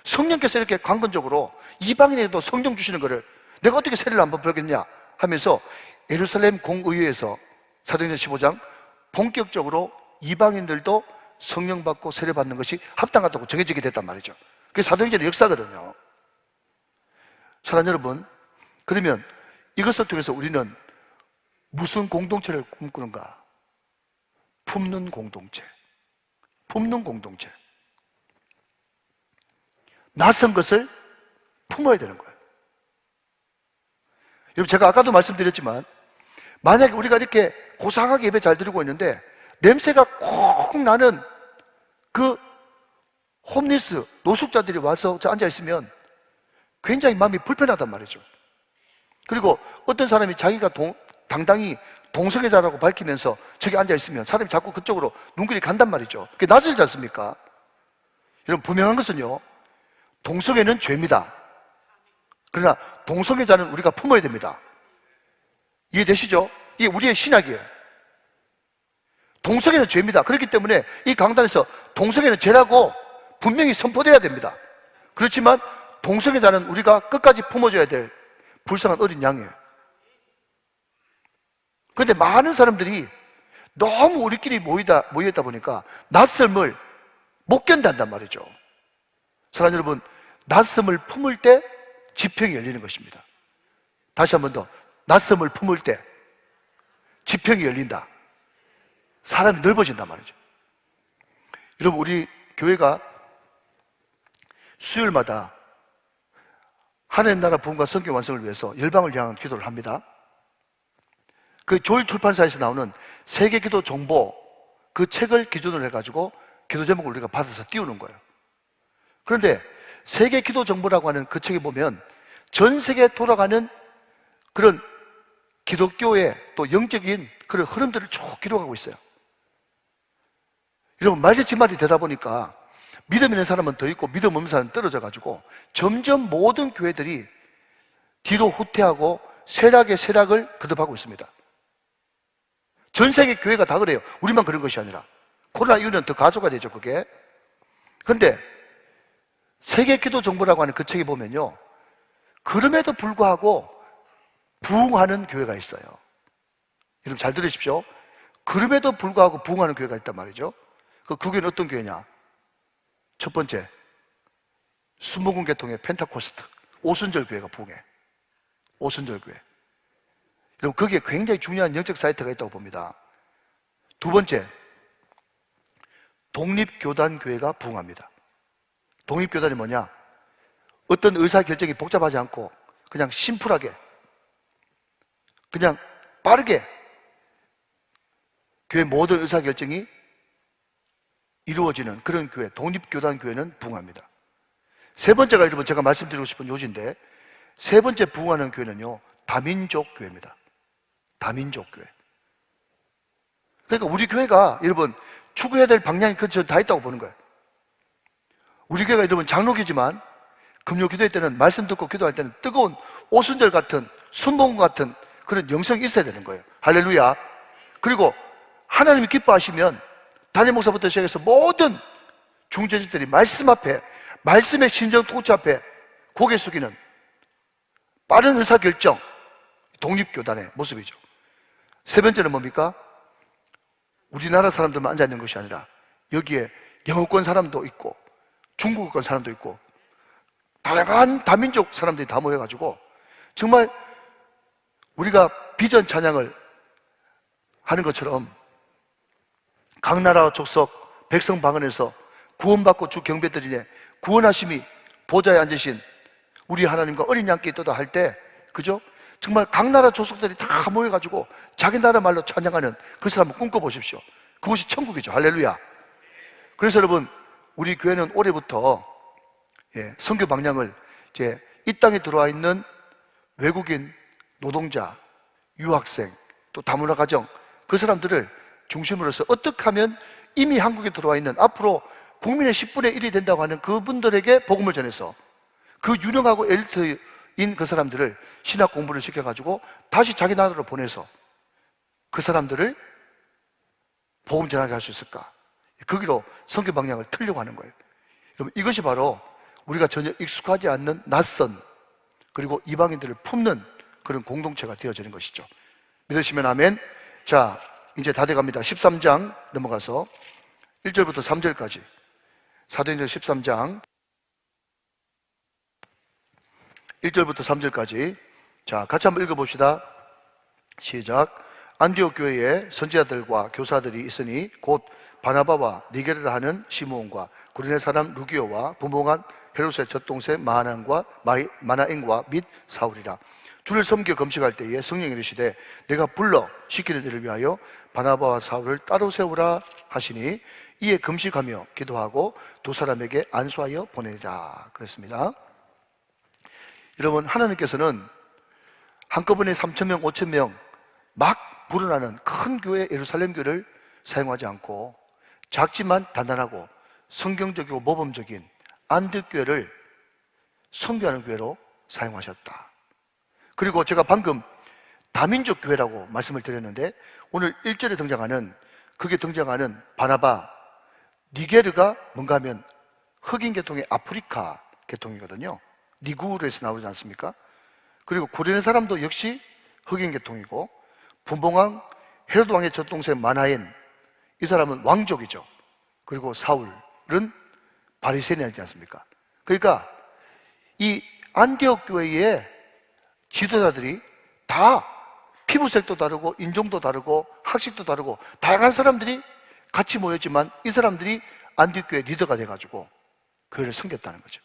성령께서 이렇게 강건적으로 이방인에도 성령 주시는 것을 내가 어떻게 세례를 한번 배우겠냐 하면서 예루살렘 공의회에서 사도행전 15장 본격적으로 이방인들도 성령 받고 세례 받는 것이 합당하다고 정해지게 됐단 말이죠. 그게 사도행전의 역사거든요. 사랑하는 여러분, 그러면 이것을 통해서 우리는 무슨 공동체를 꿈꾸는가? 품는 공동체. 품는 공동체. 낯선 것을 품어야 되는 거예요. 여러분, 제가 아까도 말씀드렸지만 만약에 우리가 이렇게 고상하게 예배 잘 드리고 있는데 냄새가 콕 나는 그 홈리스 노숙자들이 와서 앉아있으면 굉장히 마음이 불편하단 말이죠. 그리고 어떤 사람이 자기가 당당히 동성애자라고 밝히면서 저기 앉아있으면 사람이 자꾸 그쪽으로 눈길이 간단 말이죠. 그게 낯설지 않습니까? 여러분, 분명한 것은요, 동성애는 죄입니다. 그러나 동성애자는 우리가 품어야 됩니다. 이해되시죠? 이게 우리의 신학이에요. 동성애는 죄입니다. 그렇기 때문에 이 강단에서 동성애는 죄라고 분명히 선포돼야 됩니다. 그렇지만 동성애자는 우리가 끝까지 품어줘야 될 불쌍한 어린 양이에요. 그런데 많은 사람들이 너무 우리끼리 모여있다 보니까 낯섦을 못 견딘단 말이죠. 사랑하는 여러분, 낯섦을 품을 때 지평이 열리는 것입니다. 다시 한 번 더, 낯섦을 품을 때 지평이 열린다. 사람이 넓어진단 말이죠. 여러분, 우리 교회가 수요일마다 하나님 나라 부흥과 성경 완성을 위해서 열방을 향한 기도를 합니다. 그 조일 출판사에서 나오는 세계 기도 정보, 그 책을 기준으로 해가지고 기도 제목을 우리가 받아서 띄우는 거예요. 그런데 세계 기도 정보라고 하는 그 책에 보면 전 세계에 돌아가는 그런 기독교의 또 영적인 그런 흐름들을 쭉 기록하고 있어요. 여러분, 말재치말이 되다 보니까 믿음 있는 사람은 더 있고 믿음 없는 사람은 떨어져가지고 점점 모든 교회들이 뒤로 후퇴하고 쇠락의 쇠락을 거듭하고 있습니다. 전 세계 교회가 다 그래요. 우리만 그런 것이 아니라. 코로나 이후는 더 가소가 되죠, 그게. 그런데 세계 기도 정보라고 하는 그 책에 보면요, 그럼에도 불구하고 부흥하는 교회가 있어요. 여러분 잘 들으십시오. 그럼에도 불구하고 부흥하는 교회가 있단 말이죠. 그 교회는 어떤 교회냐? 첫 번째, 순복음 계통의 펜타코스트 오순절 교회가 부흥해. 오순절교회. 여러분, 거기에 굉장히 중요한 영적 사이트가 있다고 봅니다. 두 번째, 독립교단교회가 부흥합니다. 독립교단이 뭐냐? 어떤 의사결정이 복잡하지 않고 그냥 심플하게, 그냥 빠르게 교회 모든 의사결정이 이루어지는 그런 교회, 독립교단교회는 부흥합니다. 세 번째가 여러분 제가 말씀드리고 싶은 요지인데, 세 번째 부흥하는 교회는요, 다민족교회입니다. 다민족교회. 그러니까 우리 교회가 여러분 추구해야 될 방향이 그저 다 있다고 보는 거예요. 우리 교회가 여러분 장로교지만 금요 기도회 때는 말씀 듣고 기도할 때는 뜨거운 오순절 같은 순봉 같은 그런 영성이 있어야 되는 거예요. 할렐루야. 그리고 하나님이 기뻐하시면 담임 목사부터 시작해서 모든 중재자들이 말씀 앞에, 말씀의 신정 통치 앞에 고개 숙이는 빠른 의사결정, 독립교단의 모습이죠. 세 번째는 뭡니까? 우리나라 사람들만 앉아있는 것이 아니라 여기에 영어권 사람도 있고 중국권 사람도 있고 다양한 다민족 사람들이 다 모여가지고 정말 우리가 비전 찬양을 하는 것처럼 각 나라 족속 백성 방언에서 구원받고 주 경배드리네, 구원하심이 보좌에 앉으신 우리 하나님과 어린 양께 있도다 할 때, 그죠? 정말 각 나라 족속들이 다 모여가지고 자기 나라 말로 찬양하는 그 사람을 꿈꿔보십시오. 그것이 천국이죠. 할렐루야. 그래서 여러분, 우리 교회는 올해부터 선교 방향을 이제 이 땅에 들어와 있는 외국인 노동자, 유학생, 또 다문화 가정, 그 사람들을 중심으로서 어떻게 하면 이미 한국에 들어와 있는 앞으로 국민의 10분의 1이 된다고 하는 그분들에게 복음을 전해서 그 유능하고 엘리트인 그 사람들을 신학 공부를 시켜가지고 다시 자기 나라로 보내서 그 사람들을 복음 전하게 할 수 있을까? 거기로 선교 방향을 틀려고 하는 거예요. 여러분, 이것이 바로 우리가 전혀 익숙하지 않는 낯선 그리고 이방인들을 품는 그런 공동체가 되어지는 것이죠. 믿으시면 아멘. 자, 이제 다 돼갑니다. 13장 넘어가서 1절부터 3절까지, 사도행전 13장 1절부터 3절까지. 자, 같이 한번 읽어봅시다. 시작. 안디옥 교회에 선지자들과 교사들이 있으니 곧 바나바와 니게르라 하는 시므온과 구레네 사람 루기오와 분봉한 헤롯의 젖동생 마하난과 마나엔과 및 사울이라. 주를 섬겨 금식할 때에 성령이 이르시되 내가 불러 시키는 일을 위하여 바나바와 사울을 따로 세우라 하시니 이에 금식하며 기도하고 두 사람에게 안수하여 보내리라 그랬습니다. 여러분, 하나님께서는 한꺼번에 3,000명, 5,000명 막 불어나는 큰 교회 예루살렘 교회를 사용하지 않고 작지만 단단하고 성경적이고 모범적인 안디옥 교회를 선교하는 교회로 사용하셨다. 그리고 제가 방금 다민족 교회라고 말씀을 드렸는데 오늘 1절에 등장하는 바나바, 니게르가 뭔가 하면 흑인 계통의 아프리카 계통이거든요. 니구르에서 나오지 않습니까? 그리고 구레네 사람도 역시 흑인 계통이고 분봉왕 헤로드 왕의 젖동생 마나엔, 이 사람은 왕족이죠. 그리고 사울은 바리새인이지 않습니까? 그러니까 이 안디옥 교회의 지도자들이 다 피부색도 다르고 인종도 다르고 학식도 다르고 다양한 사람들이 같이 모였지만 이 사람들이 안디옥 교회 리더가 돼가지고 교회를 섬겼다는 거죠.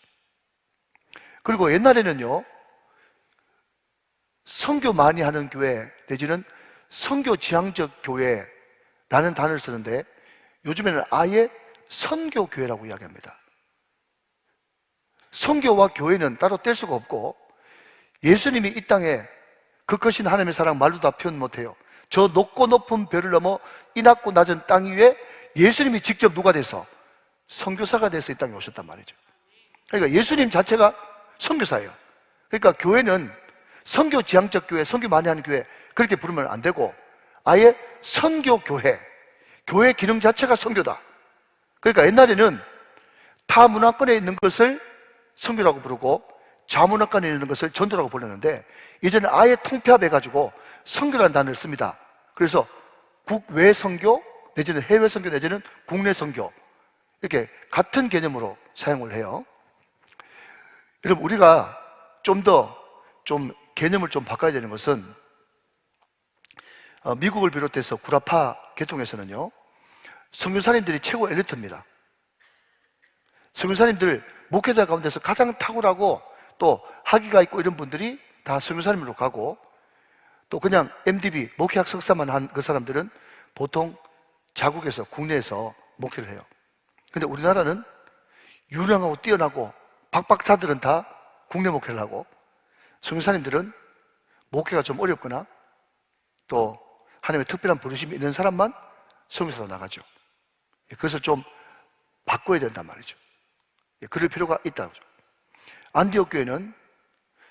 그리고 옛날에는요, 선교 많이 하는 교회 내지는 선교 지향적 교회라는 단어를 쓰는데 요즘에는 아예 선교교회라고 이야기합니다. 선교와 교회는 따로 뗄 수가 없고 예수님이 이 땅에 그 크신 하나님의 사랑 말로 다 표현 못해요. 저 높고 높은 별을 넘어 이 낮고 낮은 땅 위에 예수님이 직접 누가 돼서 선교사가 돼서 이 땅에 오셨단 말이죠. 그러니까 예수님 자체가 선교사예요. 그러니까 교회는 선교 지향적 교회, 선교 많이 하는 교회 그렇게 부르면 안 되고 아예 선교교회, 교회 기능 자체가 선교다. 그러니까 옛날에는 타 문화권에 있는 것을 선교라고 부르고 자문화권에 있는 것을 전도라고 부르는데 이제는 아예 통폐합해가지고 선교라는 단어를 씁니다. 그래서 국외 선교 내지는 해외 선교 내지는 국내 선교 이렇게 같은 개념으로 사용을 해요. 여러분, 우리가 좀 더 개념을 좀 바꿔야 되는 것은 미국을 비롯해서 구라파 계통에서는요, 선교사님들이 최고 엘리트입니다. 선교사님들 목회자 가운데서 가장 탁월하고 또 학위가 있고 이런 분들이 다 선교사님으로 가고, 또 그냥 MDB 목회학 석사만 한 그 사람들은 보통 자국에서 국내에서 목회를 해요. 근데 우리나라는 유능하고 뛰어나고 박박사들은 다 국내 목회를 하고, 선교사님들은 목회가 좀 어렵거나 또 하나님의 특별한 부르심이 있는 사람만 선교사로 나가죠. 그것을 좀 바꿔야 된단 말이죠. 그럴 필요가 있다고. 안디옥 교회는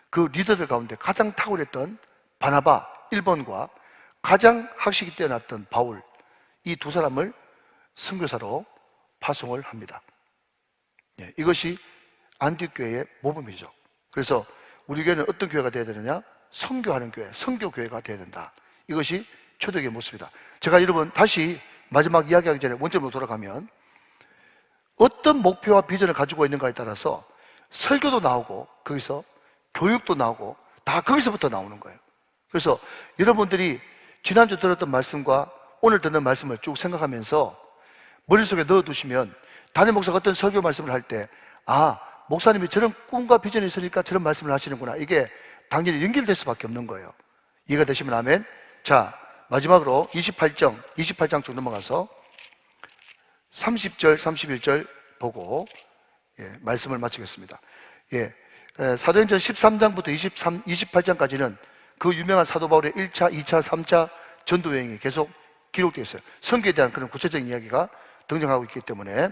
그 리더들 가운데 가장 탁월했던 바나바 1번과 가장 학식이 뛰어났던 바울, 이 두 사람을 선교사로 파송을 합니다. 이것이 안디옥 교회의 모범이죠. 그래서 우리 교회는 어떤 교회가 되어야 되느냐? 선교하는 교회, 선교교회가 되어야 된다. 이것이 초대교회의 모습이다. 제가 여러분 다시 마지막 이야기하기 전에 원점으로 돌아가면, 어떤 목표와 비전을 가지고 있는가에 따라서 설교도 나오고 거기서 교육도 나오고 다 거기서부터 나오는 거예요. 그래서 여러분들이 지난주 들었던 말씀과 오늘 듣는 말씀을 쭉 생각하면서 머릿속에 넣어두시면, 담임 목사가 어떤 설교 말씀을 할 때, 아, 목사님이 저런 꿈과 비전이 있으니까 저런 말씀을 하시는구나, 이게 당연히 연결될 수밖에 없는 거예요. 이해가 되시면 아멘. 자, 마지막으로 28장 쭉 넘어가서 30절, 31절 보고 말씀을 마치겠습니다. 사도행전 13장부터 28장까지는 그 유명한 사도 바울의 1차, 2차, 3차 전도 여행이 계속 기록되어 있어요. 선교에 대한 그런 구체적인 이야기가 등장하고 있기 때문에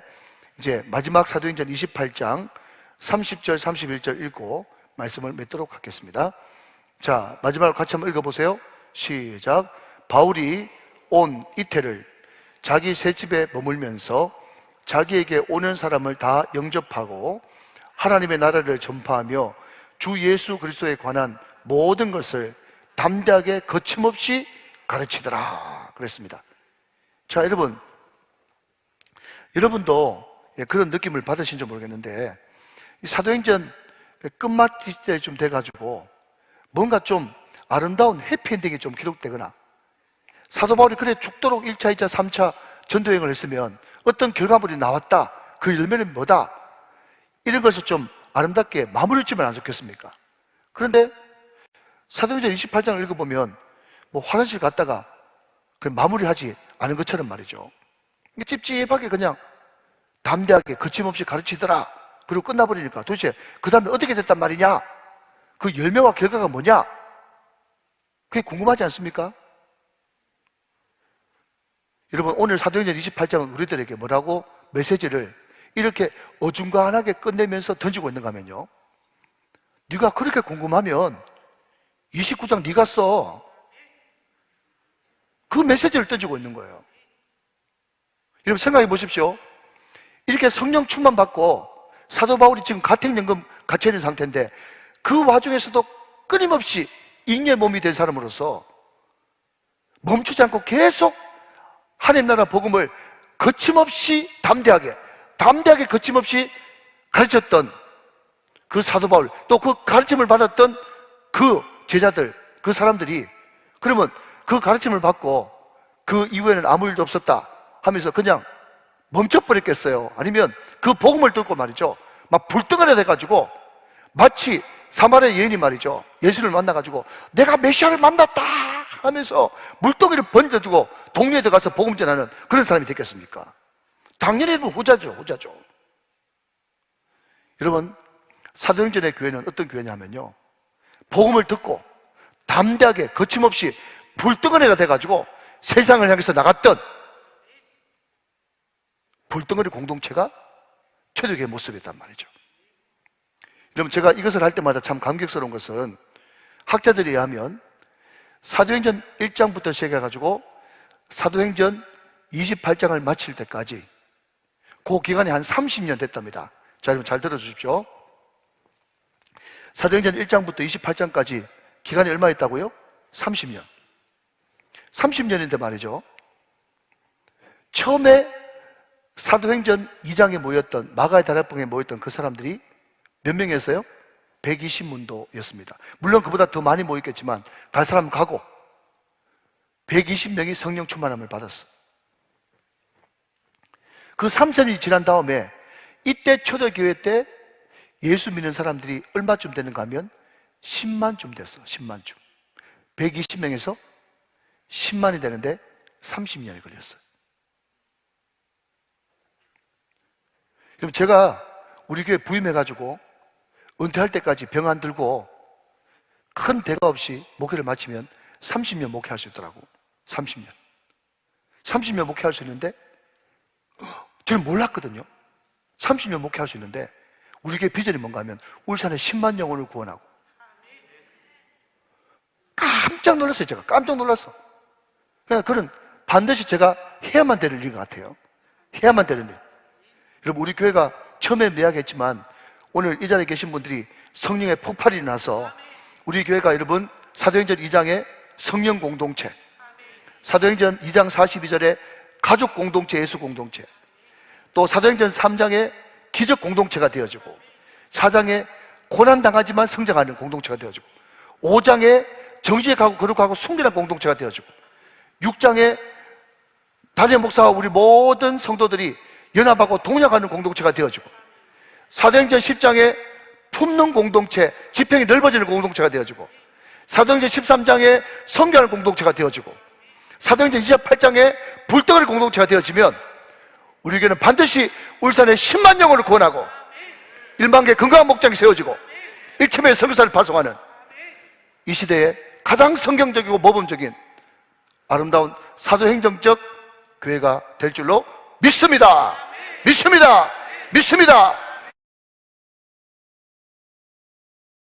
이제 마지막 사도행전 28장 30절, 31절 읽고 말씀을 맺도록 하겠습니다. 자, 마지막으로 같이 한번 읽어보세요. 시작. 바울이 온 이태를 자기 새집에 머물면서 자기에게 오는 사람을 다 영접하고 하나님의 나라를 전파하며 주 예수 그리스도에 관한 모든 것을 담대하게 거침없이 가르치더라 그랬습니다. 자, 여러분도 그런 느낌을 받으신지 모르겠는데, 이 사도행전 끝마치때쯤 돼가지고 뭔가 좀 아름다운 해피엔딩이 좀 기록되거나, 사도 바울이 그래 죽도록 1차, 2차, 3차 전도여행을 했으면 어떤 결과물이 나왔다, 그 열매는 뭐다, 이런 것을 좀 아름답게 마무리 지면 안 좋겠습니까? 그런데 사도행전 28장을 읽어보면 뭐 화장실 갔다가 그 마무리하지 않은 것처럼 말이죠. 찝찝하게 그냥 담대하게 거침없이 가르치더라, 그리고 끝나버리니까 도대체 그 다음에 어떻게 됐단 말이냐, 그 열매와 결과가 뭐냐, 그게 궁금하지 않습니까? 여러분, 오늘 사도행전 28장은 우리들에게 뭐라고 메시지를 이렇게 어중간하게 끝내면서 던지고 있는가 하면요, 네가 그렇게 궁금하면 29장 네가 써, 그 메시지를 던지고 있는 거예요. 여러분 생각해 보십시오. 이렇게 성령 충만 받고 사도 바울이 지금 가택연금 갇혀 있는 상태인데, 그 와중에서도 끊임없이 인의 몸이 된 사람으로서 멈추지 않고 계속 하나님 나라 복음을 거침없이 담대하게 거침없이 가르쳤던 그 사도 바울, 또 그 가르침을 받았던 그 제자들, 그 사람들이 그러면 그 가르침을 받고 그 이후에는 아무 일도 없었다 하면서 그냥 멈춰버렸겠어요? 아니면 그 복음을 듣고 말이죠, 막 불덩어리 돼가지고 마치 사마리아 여인이 말이죠, 예수를 만나가지고 내가 메시아를 만났다 하면서 물동이를 번져주고 동네에 들어가서 복음 전하는 그런 사람이 됐겠습니까? 당연히 후자죠. 여러분, 사도행전의 교회는 어떤 교회냐 하면요, 복음을 듣고 담대하게 거침없이 불덩어리가 돼가지고 세상을 향해서 나갔던 불덩어리 공동체가 초대교회의 모습이었단 말이죠. 여러분, 제가 이것을 할 때마다 참 감격스러운 것은, 학자들에 의하면 사도행전 1장부터 시작해가지고 사도행전 28장을 마칠 때까지 그 기간이 한 30년 됐답니다. 자, 여러분 잘 들어주십시오. 사도행전 1장부터 28장까지 기간이 얼마 있다고요? 30년. 30년인데 말이죠, 처음에 사도행전 2장에 모였던, 마가의 다락방에 모였던 그 사람들이 몇 명이었어요? 120문도였습니다. 물론 그보다 더 많이 모였겠지만 갈 사람 가고 120명이 성령 충만함을 받았어. 그 3천이 지난 다음에 이때 초대교회 때 예수 믿는 사람들이 얼마쯤 되는가 하면 10만쯤 됐어. 10만쯤. 120명에서 10만이 되는데 30년이 걸렸어요. 그럼 제가 우리 교회 부임해가지고 은퇴할 때까지 병 안 들고 큰 대가 없이 목회를 마치면 30년 목회할 수 있더라고. 30년. 30년 목회할 수 있는데 저는 몰랐거든요. 30년 목회할 수 있는데 우리 교회 비전이 뭔가 하면 울산에 10만 영혼을 구원하고. 깜짝 놀랐어요. 제가 깜짝 놀랐어. 그냥 그런 반드시 제가 해야만 되는 일인 것 같아요. 해야만 되는 일. 여러분, 우리 교회가 처음에 이야기했지만 오늘 이 자리에 계신 분들이 성령의 폭발이 일어나서 우리 교회가 여러분 사도행전 2장의 성령 공동체, 사도행전 2장 42절에 가족 공동체, 예수 공동체, 또 사도행전 3장의 기적 공동체가 되어지고 4장에 고난당하지만 성장하는 공동체가 되어지고 5장에 정지에 가고 거룩하고 순결한 공동체가 되어지고 6장에 담임 목사와 우리 모든 성도들이 연합하고 동력하는 공동체가 되어지고 사도행전 10장에 품는 공동체, 지평이 넓어지는 공동체가 되어지고 사도행전 13장에 성교하는 공동체가 되어지고 사도행전 28장에 불덩어리 공동체가 되어지면 우리 교회는 반드시 울산에 10만 영혼을 구원하고 1만 개 건강한 목장이 세워지고 1팀의 선교사를 파송하는 이 시대에 가장 성경적이고 모범적인 아름다운 사도행정적 교회가 될 줄로 믿습니다. 믿습니다. 믿습니다.